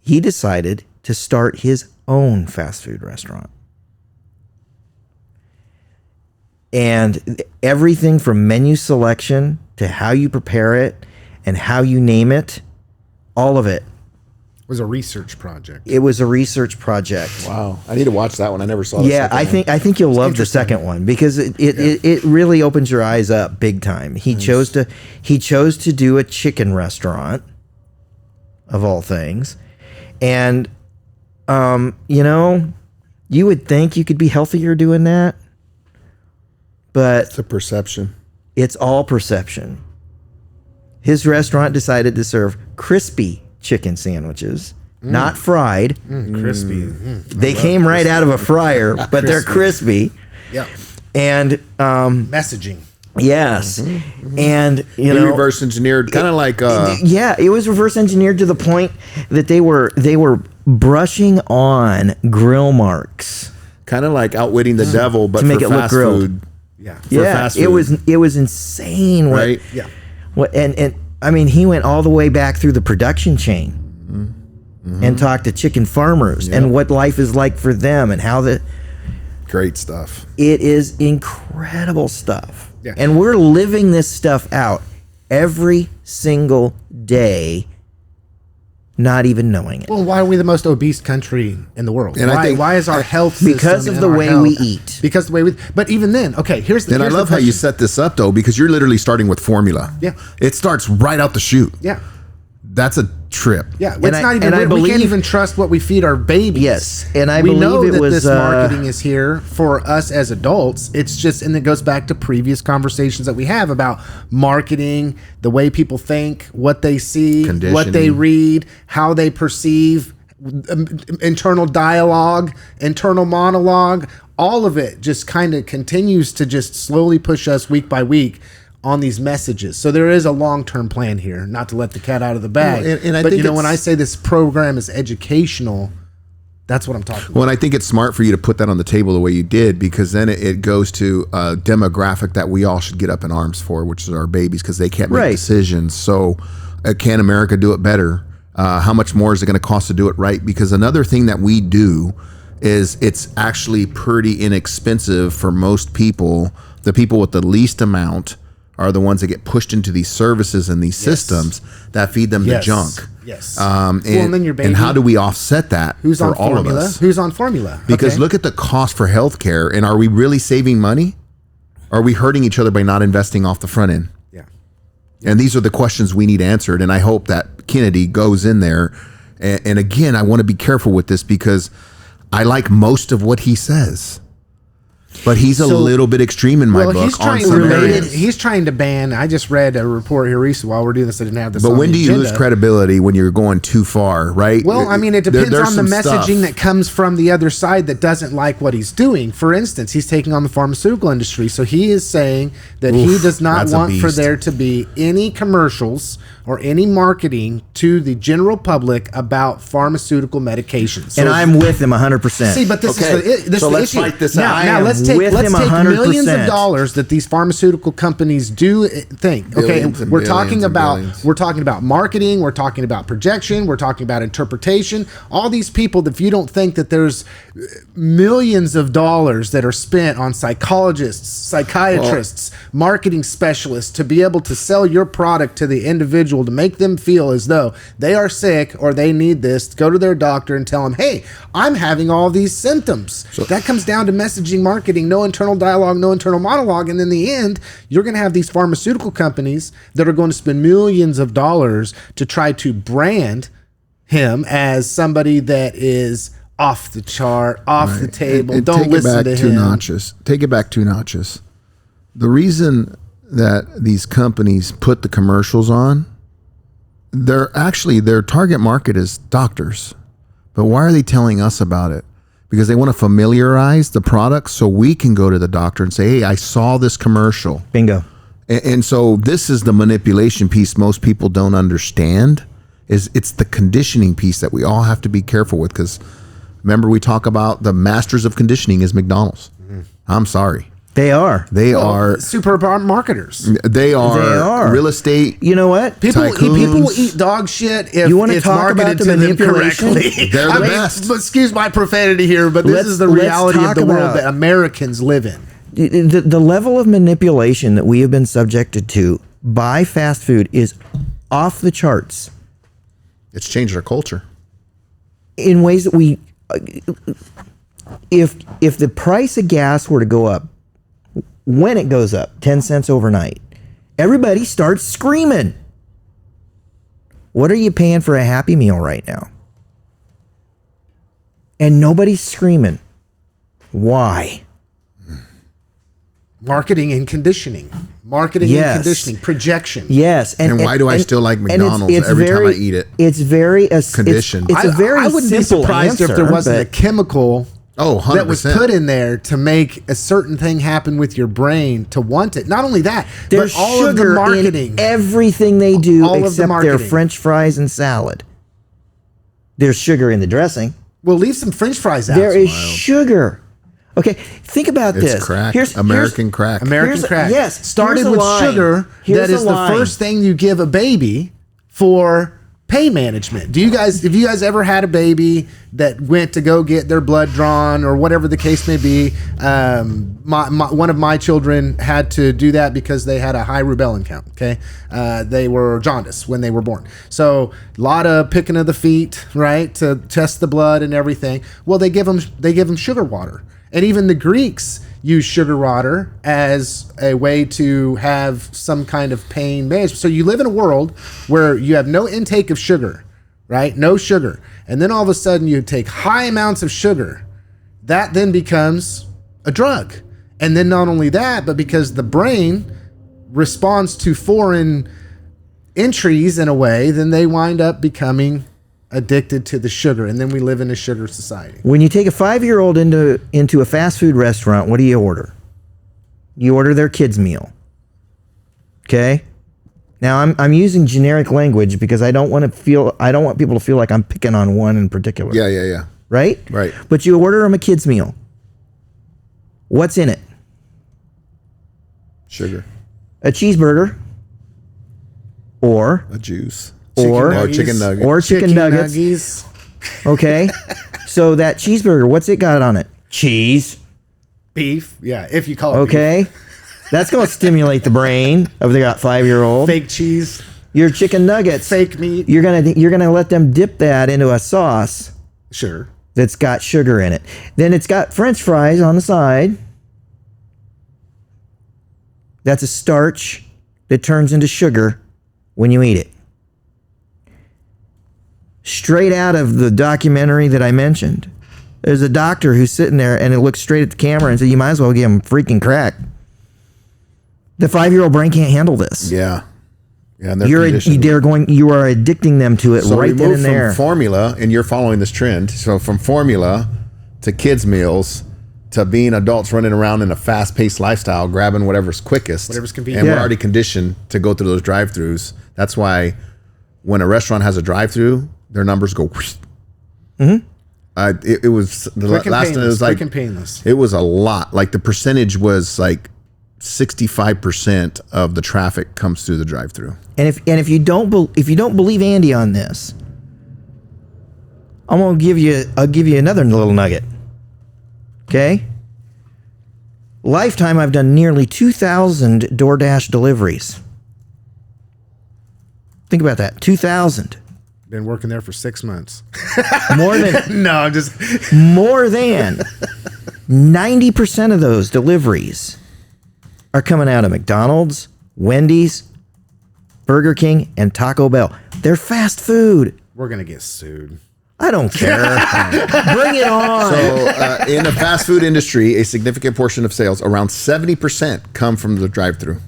he decided to start his own fast food restaurant. And everything from menu selection to how you prepare it and how you name it, all of it. Was a research project. It was a research project. Wow. I need to watch that one. I never saw that. Yeah, I think you'll love the second one, because it really opens your eyes up big time. He chose to do a chicken restaurant, of all things. And you would think you could be healthier doing that, but it's a perception. It's all perception. His restaurant decided to serve crispy chicken sandwiches, not fried. Crispy. They came right out of a fryer, but they're crispy. Yeah. And messaging. Yes. And He reverse engineered, kind of like it was reverse engineered to the point that they were brushing on grill marks, kind of like outwitting the devil, but to make for it look fast grilled. food. Yeah. For fast food. It was insane. Right. Yeah. And I mean, he went all the way back through the production chain and talked to chicken farmers and what life is like for them, and how great stuff. It is incredible stuff. Yeah. And we're living this stuff out every single day, not even knowing it. Well, why are we the most obese country in the world? And I think why is our health system because of and the our way health- we eat. Because of the way we. But even then, okay. Here's the. And I here's the love how you question. set this up, though, because you're literally starting with formula. Yeah. It starts right out the chute. Yeah. That's a trip. Yeah, it's not even. We can't even trust what we feed our babies. Yes, and I we believe know it that was this marketing is here for us as adults. It's just, and it goes back to previous conversations that we have about marketing, the way people think, what they see, what they read, how they perceive, internal dialogue, internal monologue. All of it just kind of continues to just slowly push us week by week on these messages. So there is a long-term plan here, not to let the cat out of the bag. And I but think when I say this program is educational, that's what I'm talking about. Well, and I think it's smart for you to put that on the table the way you did, because then it goes to a demographic that we all should get up in arms for, which is our babies, because they can't make decisions. So can America do it better? How much more is it going to cost to do it right? Because another thing that we do is it's actually pretty inexpensive for most people. The people with the least amount are the ones that get pushed into these services and these systems that feed them the junk. Yes. And then your baby, and how do we offset that Who's for on all formula? of us? Who's on formula? Because look at the cost for healthcare, and are we really saving money? Are we hurting each other by not investing off the front end? Yeah. And these are the questions we need answered. And I hope that Kennedy goes in there. And again, I want to be careful with this because I like most of what he says, but he's a little bit extreme in my book. He's trying to ban. I just read a report here recently while we're doing this. I didn't have this. But when do you lose credibility? When you're going too far, right? Well, I mean, it depends on the messaging that comes from the other side that doesn't like what he's doing. For instance, he's taking on the pharmaceutical industry, so he is saying that he does not want for there to be any commercials or any marketing to the general public about pharmaceutical medications. And I'm with him 100%. See, but this is the let's issue. fight this out. Now let's take millions of dollars that these pharmaceutical companies do think. Okay, we're talking about marketing, we're talking about projection, we're talking about interpretation. All these people, if you don't think that there's millions of dollars that are spent on psychologists, psychiatrists, marketing specialists to be able to sell your product to the individual to make them feel as though they are sick or they need this, go to their doctor and tell them, hey, I'm having all these symptoms. That comes down to messaging, marketing, no internal dialogue, no internal monologue. And in the end, you're going to have these pharmaceutical companies that are going to spend millions of dollars to try to brand him as somebody that is off the chart, off the table. Don't listen to him. Take it back 2 notches. The reason that these companies put the commercials on, their target market is doctors. But why are they telling us about it? Because they want to familiarize the product so we can go to the doctor and say, hey, I saw this commercial. Bingo. And so this is the manipulation piece most people don't understand. It's the conditioning piece that we all have to be careful with, because remember, we talk about the masters of conditioning is McDonald's. I'm sorry. They are. They are super marketers. They are real estate. You know what? People will eat dog shit if you want to it's talk marketed about the to them manipulation? correctly. They're the best. But excuse my profanity here, but this is the reality of the world that Americans live in. The level of manipulation that we have been subjected to by fast food is off the charts. It's changed our culture in ways that we, if the price of gas were to go up, when it goes up 10 cents overnight, everybody starts screaming. What are you paying for a Happy Meal right now? And nobody's screaming. Why? Marketing and conditioning. And conditioning. Projection. Yes. And why do I still like McDonald's every time I eat it? It's very conditioned. It's a very I wouldn't be surprised if there wasn't a chemical 100%. that was put in there to make a certain thing happen with your brain to want it. Not only that, there's but all sugar of the marketing. In everything they do all except their French fries and salad. There's sugar in the dressing. Well, leave some French fries out. There is sugar. Okay, think about this. It's crack. American crack. Yes. Started with sugar. That is the first thing you give a baby for pain management. Have you guys ever had a baby that went to go get their blood drawn or whatever the case may be? One of my children had to do that because they had a high rubellin count. Okay, they were jaundiced when they were born, so a lot of picking of the feet, right, to test the blood and everything. Well, they give them sugar water. And even the Greeks use sugar water as a way to have some kind of pain management. So you live in a world where you have no intake of sugar, right? No sugar. And then all of a sudden you take high amounts of sugar. That then becomes a drug. And then not only that, but because the brain responds to foreign entries in a way, then they wind up becoming addicted to the sugar, and then we live in a sugar society. When you take a 5-year-old into a fast food restaurant, what do you order? You order their kids' meal. Okay? Now I'm using generic language because I don't want people to feel like I'm picking on one in particular. Yeah. Right? Right. But you order them a kids' meal. What's in it? Sugar. A cheeseburger, or A juice. or chicken nuggets. or chicken nuggets. Nuggies, Okay? So that cheeseburger, what's it got on it? Cheese. beef. Yeah, if you call it Okay? That's going to stimulate the brain of the 5-year-old. beef. Fake cheese, Your chicken nuggets. fake meat. You're gonna let them dip that into a sauce Sure. that's got sugar in it. Then it's got French fries on the side. That's a starch that turns into sugar when you eat it. Straight out of the documentary that I mentioned, there's a doctor who's sitting there and it looks straight at the camera and said, "You might as well give him freaking crack." The 5-year-old brain can't handle this. Yeah. Yeah, and You are addicting them to it so right we then moved and there. from formula, and you're following this trend. So from formula to kids meals to being adults running around in a fast-paced lifestyle, grabbing whatever's quickest, Whatever's convenient. and we're Yeah. already conditioned to go through those drive-throughs. That's why when a restaurant has a drive-through, their numbers go. Whoosh. It was the Quick and last time. It painless. was like Quick and painless. it was a lot. Like the percentage was like 65% of the traffic comes through the drive-through. And if you don't believe Andy on this, I'll give you another little nugget. Okay? Lifetime, I've done nearly 2,000 DoorDash deliveries. Think about that. 2,000. Been working there for 6 months. More than No, I'm just. more than 90% of those deliveries are coming out of McDonald's, Wendy's, Burger King, and Taco Bell. They're fast food. We're gonna get sued. I don't care. Bring it on. So in the fast food industry, a significant portion of sales, around 70%, come from the drive-through.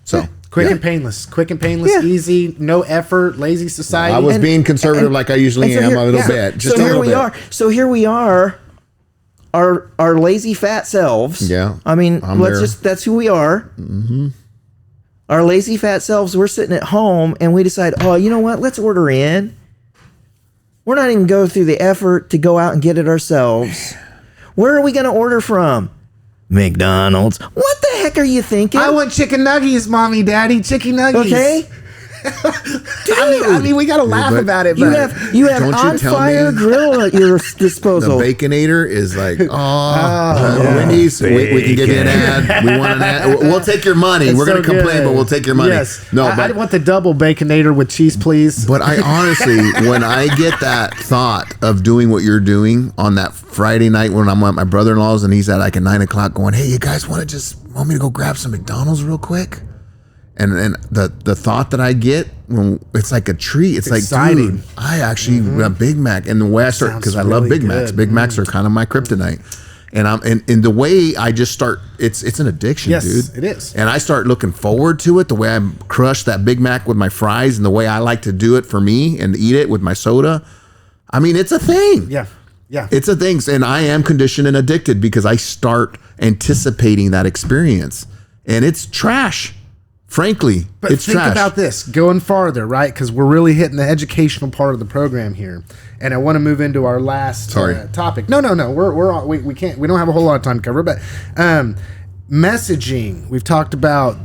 So Quick and painless. Quick and painless. Yeah. Easy. No effort. Lazy society. I was being conservative like I usually and so am here- a little yeah. bit. Just so a here little we bit. are. So here we are. Our lazy fat selves. Yeah. I mean, I'm there. that's who we are. Mm-hmm. Our lazy fat selves, we're sitting at home and we decide, oh, you know what? Let's order in. We're not even go through the effort to go out and get it ourselves. Where are we going to order from? McDonald's. What the heck are you thinking? I want chicken nuggies, mommy, daddy. Chicken nuggies. Okay. I mean, we gotta laugh but about it, You but have you have Don't you on tell fire me grill at your The disposal. Baconator is like, Wendy's, we can give you an ad. We want an ad. We'll take your money. It's We're going so to complain, good. but we'll take your money. Yes. No, I but want the double baconator with cheese, please. But I honestly, when I get that thought of doing what you're doing on that Friday night when I'm at my brother-in-law's and he's at like at 9 o'clock going, hey, you guys want me to go grab some McDonald's real quick? And the thought that I get when it's like a treat, it's like, exciting. dude, I actually a Big Mac, and the way I start, Sounds because I love really Big Macs. good. Big Macs are kind of my kryptonite. And in the way I just start, it's an addiction, Yes, dude. it is. And I start looking forward to it, the way I crush that Big Mac with my fries and the way I like to do it for me and eat it with my soda. I mean, it's a thing. Yeah. Yeah. It's a thing. And I am conditioned and addicted because I start anticipating that experience. And it's trash. Frankly, But it's think trash. about this, going farther, right? Because we're really hitting the educational part of the program here, and I want to move into our last topic. No, we can't. We don't have a whole lot of time to cover, but messaging. We've talked about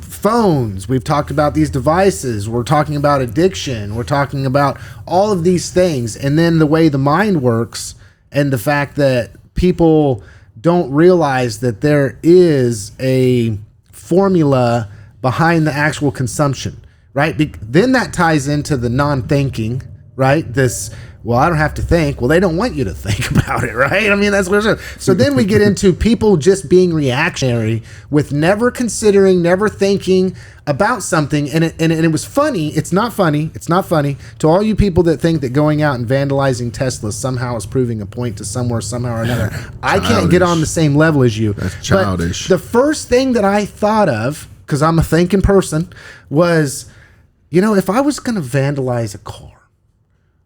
phones. We've talked about these devices. We're talking about addiction. We're talking about all of these things, and then the way the mind works, and the fact that people don't realize that there is a formula behind the actual consumption, right? Then that ties into the non-thinking, right? This, well, I don't have to think. Well, they don't want you to think about it, right? I mean, that's what it is. So then we get into people just being reactionary with never considering, never thinking about something. And it was funny. It's not funny. It's not funny to all you people that think that going out and vandalizing Tesla somehow is proving a point to somewhere, somehow or another. I can't get on the same level as you. That's childish. But the first thing that I thought of, because I'm a thinking person, was, if I was going to vandalize a car,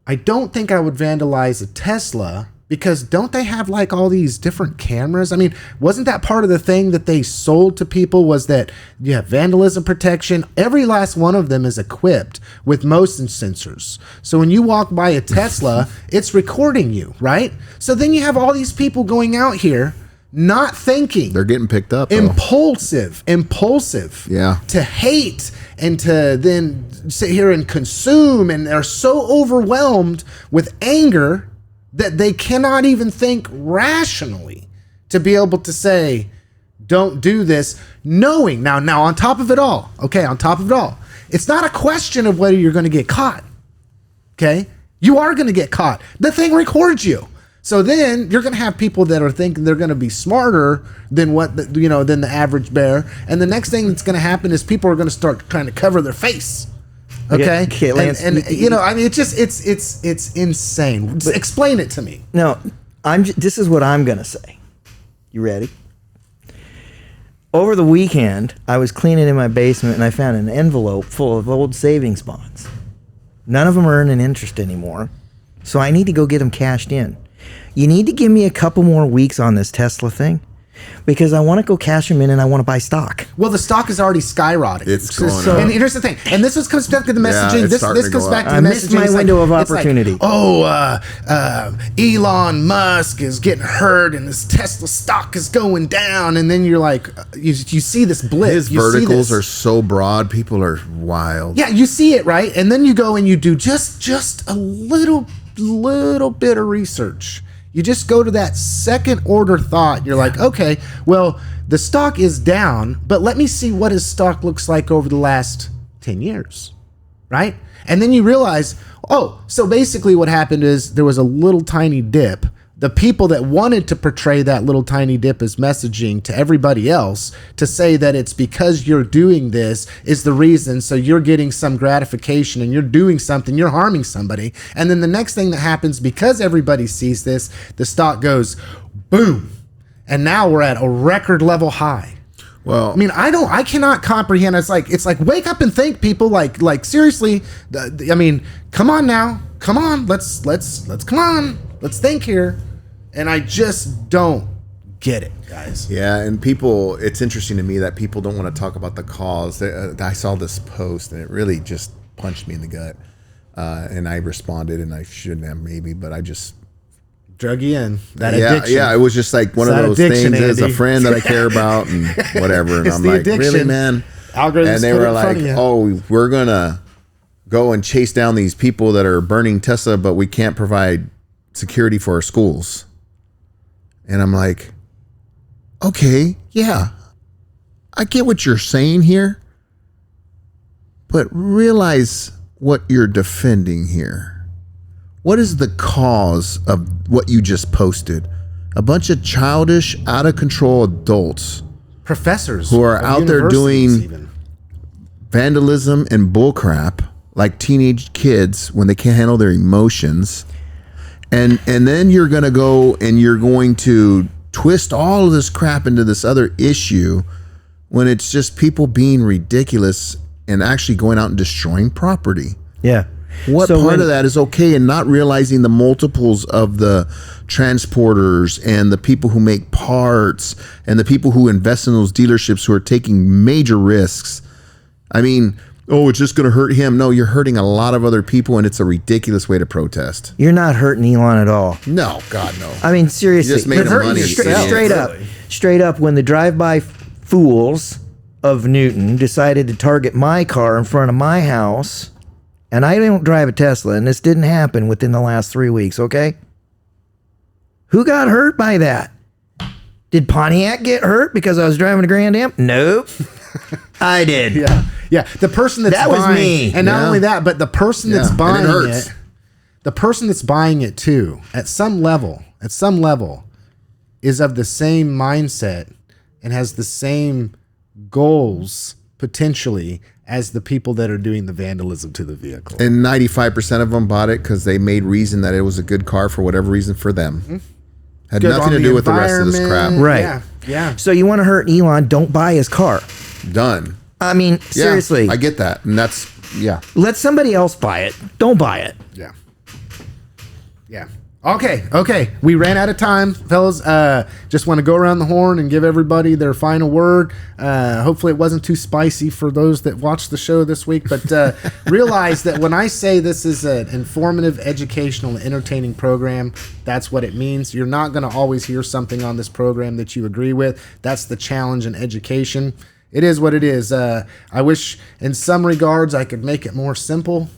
I don't think I would vandalize a Tesla, because don't they have like all these different cameras? I mean, wasn't that part of the thing that they sold to people, was that you have vandalism protection? Every last one of them is equipped with motion sensors. So when you walk by a Tesla, it's recording you, right? So then you have all these people going out here not thinking. They're getting picked up. Impulsive. Yeah. To hate and to then sit here and consume, and they're so overwhelmed with anger that they cannot even think rationally to be able to say, don't do this, knowing now on top of it all, it's not a question of whether you're going to get caught. Okay? You are going to get caught. The thing records you. So then you're going to have people that are thinking they're going to be smarter than than the average bear. And the next thing that's going to happen is people are going to start trying to cover their face. Okay. Lance, I mean, it's insane. Explain it to me. No, this is what I'm going to say. You ready? Over the weekend, I was cleaning in my basement and I found an envelope full of old savings bonds. None of them are earning interest anymore. So I need to go get them cashed in. You need to give me a couple more weeks on this Tesla thing, because I want to go cash them in and I want to buy stock. Well, the stock is already skyrocketing. It's going up. And here's the thing. And this comes back to the messaging. This comes back to the messaging. I missed my window of opportunity. Elon Musk is getting hurt and this Tesla stock is going down. And then you're like, you see this blip. His verticals are so broad. People are wild. Yeah, you see it, right? And then you go and you do just a little bit of research. You just go to that second order thought. You're like, okay, well, the stock is down, but let me see what his stock looks like over the last 10 years, right? And then you realize, so basically what happened is there was a little tiny dip. The people that wanted to portray that little tiny dip as messaging to everybody else to say that it's because you're doing this is the reason, so you're getting some gratification and you're doing something, you're harming somebody. And then the next thing that happens, because everybody sees this, the stock goes boom. And now we're at a record level high. Well, I mean, I cannot comprehend. It's like wake up and think, people. Like seriously. I mean, come on now, come on. Let's come on. Let's think here. And I just don't get it, guys. Yeah, and people, it's interesting to me that people don't want to talk about the cause. I saw this post and it really just punched me in the gut. And I responded, and I shouldn't have maybe, but I just drug you in. That addiction. Yeah, it was just like one of those things as a friend that I care about and whatever. And I'm like, addiction. Really, man? Algorithms. And they were like, we're going to go and chase down these people that are burning Tesla, but we can't provide security for our schools. And I'm like, okay, yeah, I get what you're saying here, but realize what you're defending here. What is the cause of what you just posted? A bunch of childish, out of control adults, professors who are out there doing vandalism and bullcrap like teenage kids when they can't handle their emotions. And then you're going to go and you're going to twist all of this crap into this other issue when it's just people being ridiculous and actually going out and destroying property. Yeah. What part of that is okay, and not realizing the multiples of the transporters and the people who make parts and the people who invest in those dealerships who are taking major risks? I mean, it's just going to hurt him. No, you're hurting a lot of other people, and it's a ridiculous way to protest. You're not hurting Elon at all. No, God, no. I mean, seriously. You just made him money. Straight up, when the drive-by fools of Newton decided to target my car in front of my house, and I don't drive a Tesla, and this didn't happen within the last 3 weeks, okay? Who got hurt by that? Did Pontiac get hurt because I was driving a Grand Am? Nope. I did. Yeah. The person that was me. And not only that, but the person that's buying it the person that's buying it too, at some level, is of the same mindset and has the same goals potentially as the people that are doing the vandalism to the vehicle. And 95% of them bought it because they made reason that it was a good car for whatever reason for them. Mm-hmm. Had Good nothing on to the do with the rest of this crap. environment. Right. Yeah. So you want to hurt Elon? Don't buy his car. Done. I mean, Yeah, seriously. I get that. And that's, yeah. Let somebody else buy it. Don't buy it. Yeah. Okay. We ran out of time, fellas. Just want to go around the horn and give everybody their final word. Hopefully it wasn't too spicy for those that watched the show this week, but realize that when I say this is an informative, educational, and entertaining program, that's what it means. You're not going to always hear something on this program that you agree with. That's the challenge in education. It is what it is. I wish in some regards I could make it more simple,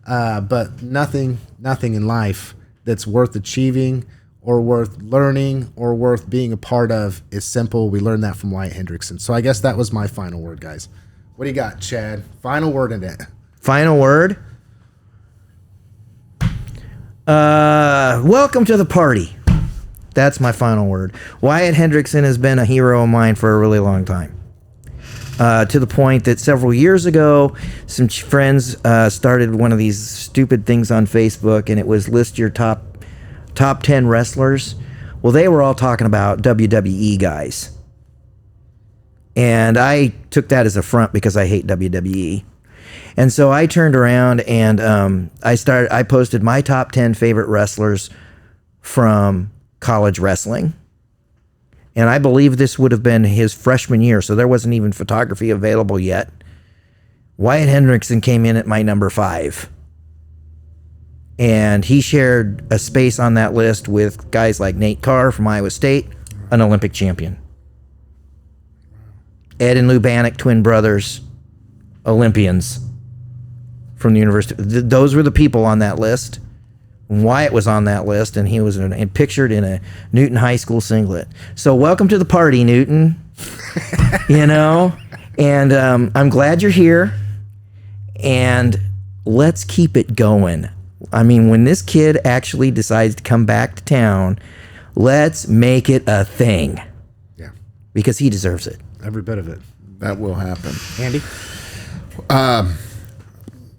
but nothing in life that's worth achieving or worth learning or worth being a part of is simple. We learned that from Wyatt Hendrickson. So I guess that was my final word, guys. What do you got, Chad? Final word in it. Final word. Welcome to the party. That's my final word. Wyatt Hendrickson has been a hero of mine for a really long time. To the point that several years ago, some friends started one of these stupid things on Facebook, and it was list your top 10 wrestlers. Well, they were all talking about WWE guys. And I took that as a front because I hate WWE. And so I turned around and I posted my top 10 favorite wrestlers from college wrestling. And I believe this would have been his freshman year, so there wasn't even photography available yet. Wyatt Hendrickson came in at my number 5. And he shared a space on that list with guys like Nate Carr from Iowa State, an Olympic champion. Ed and Lou Bannock, twin brothers, Olympians from the university. Those were the people on that list. Wyatt was on that list, and he was pictured in a Newton High School singlet. So welcome to the party, Newton. And I'm glad you're here, and let's keep it going. I mean, when this kid actually decides to come back to town, let's make it a thing. Yeah. Because he deserves it. Every bit of it. That will happen. Andy? I'm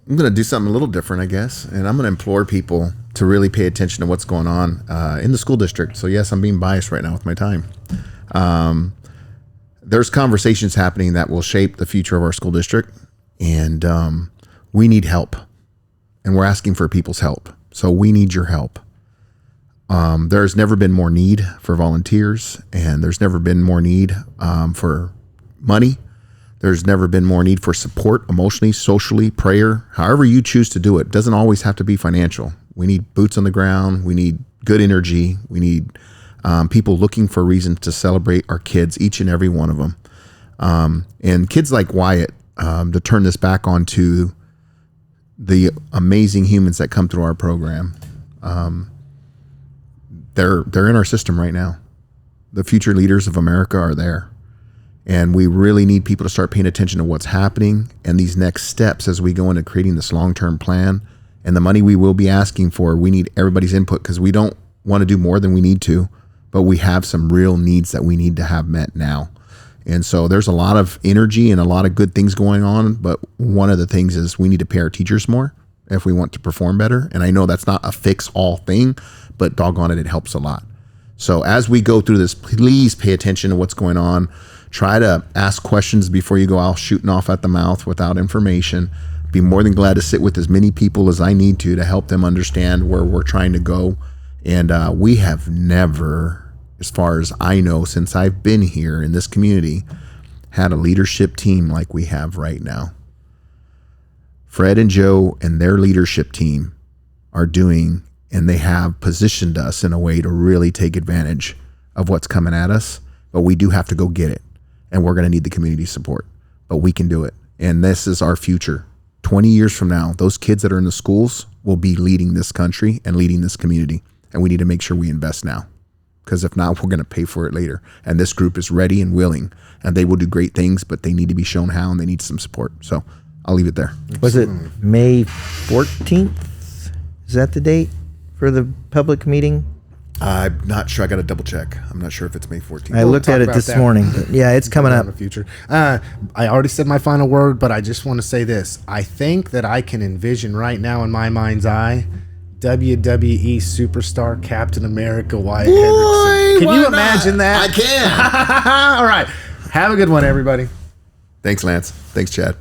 going to do something a little different, I guess. And I'm going to implore people to really pay attention to what's going on in the school district. So, yes, I'm being biased right now with my time. There's conversations happening that will shape the future of our school district. And we need help. And we're asking for people's help. So we need your help. There's never been more need for volunteers. And there's never been more need for money. There's never been more need for support emotionally, socially, prayer, however you choose to do it. It doesn't always have to be financial. We need boots on the ground. We need good energy. We need people looking for reasons to celebrate our kids, each and every one of them. And kids like Wyatt, to turn this back onto the amazing humans that come through our program. They're in our system right now. The future leaders of America are there. And we really need people to start paying attention to what's happening and these next steps as we go into creating this long-term plan. And the money we will be asking for, we need everybody's input because we don't want to do more than we need to, but we have some real needs that we need to have met now. And so there's a lot of energy and a lot of good things going on. But one of the things is we need to pay our teachers more if we want to perform better. And I know that's not a fix-all thing, but doggone it, it helps a lot. So as we go through this, please pay attention to what's going on. Try to ask questions before you go out shooting off at the mouth without information. Be more than glad to sit with as many people as I need to help them understand where we're trying to go. And we have never, as far as I know, since I've been here in this community, had a leadership team like we have right now. Fred and Joe and their leadership team are doing, and they have positioned us in a way to really take advantage of what's coming at us. But we do have to go get it. And we're going to need the community support, but we can do it. And this is our future. 20 years from now, those kids that are in the schools will be leading this country and leading this community. And we need to make sure we invest now, because if not, we're going to pay for it later. And this group is ready and willing, and they will do great things, but they need to be shown how, and they need some support. So I'll leave it there. Was it May 14th? Is that the date? for the public meeting? I'm not sure. I got to double check. I'm not sure if it's May 14th. I looked talk at it about this that. morning. But yeah, it's coming up. in the future. I already said my final word, but I just want to say this. I think that I can envision right now in my mind's eye WWE superstar Captain America Wyatt Hendrickson. Can why you not? imagine that? I can. All right. Have a good one, everybody. Thanks, Lance. Thanks, Chad.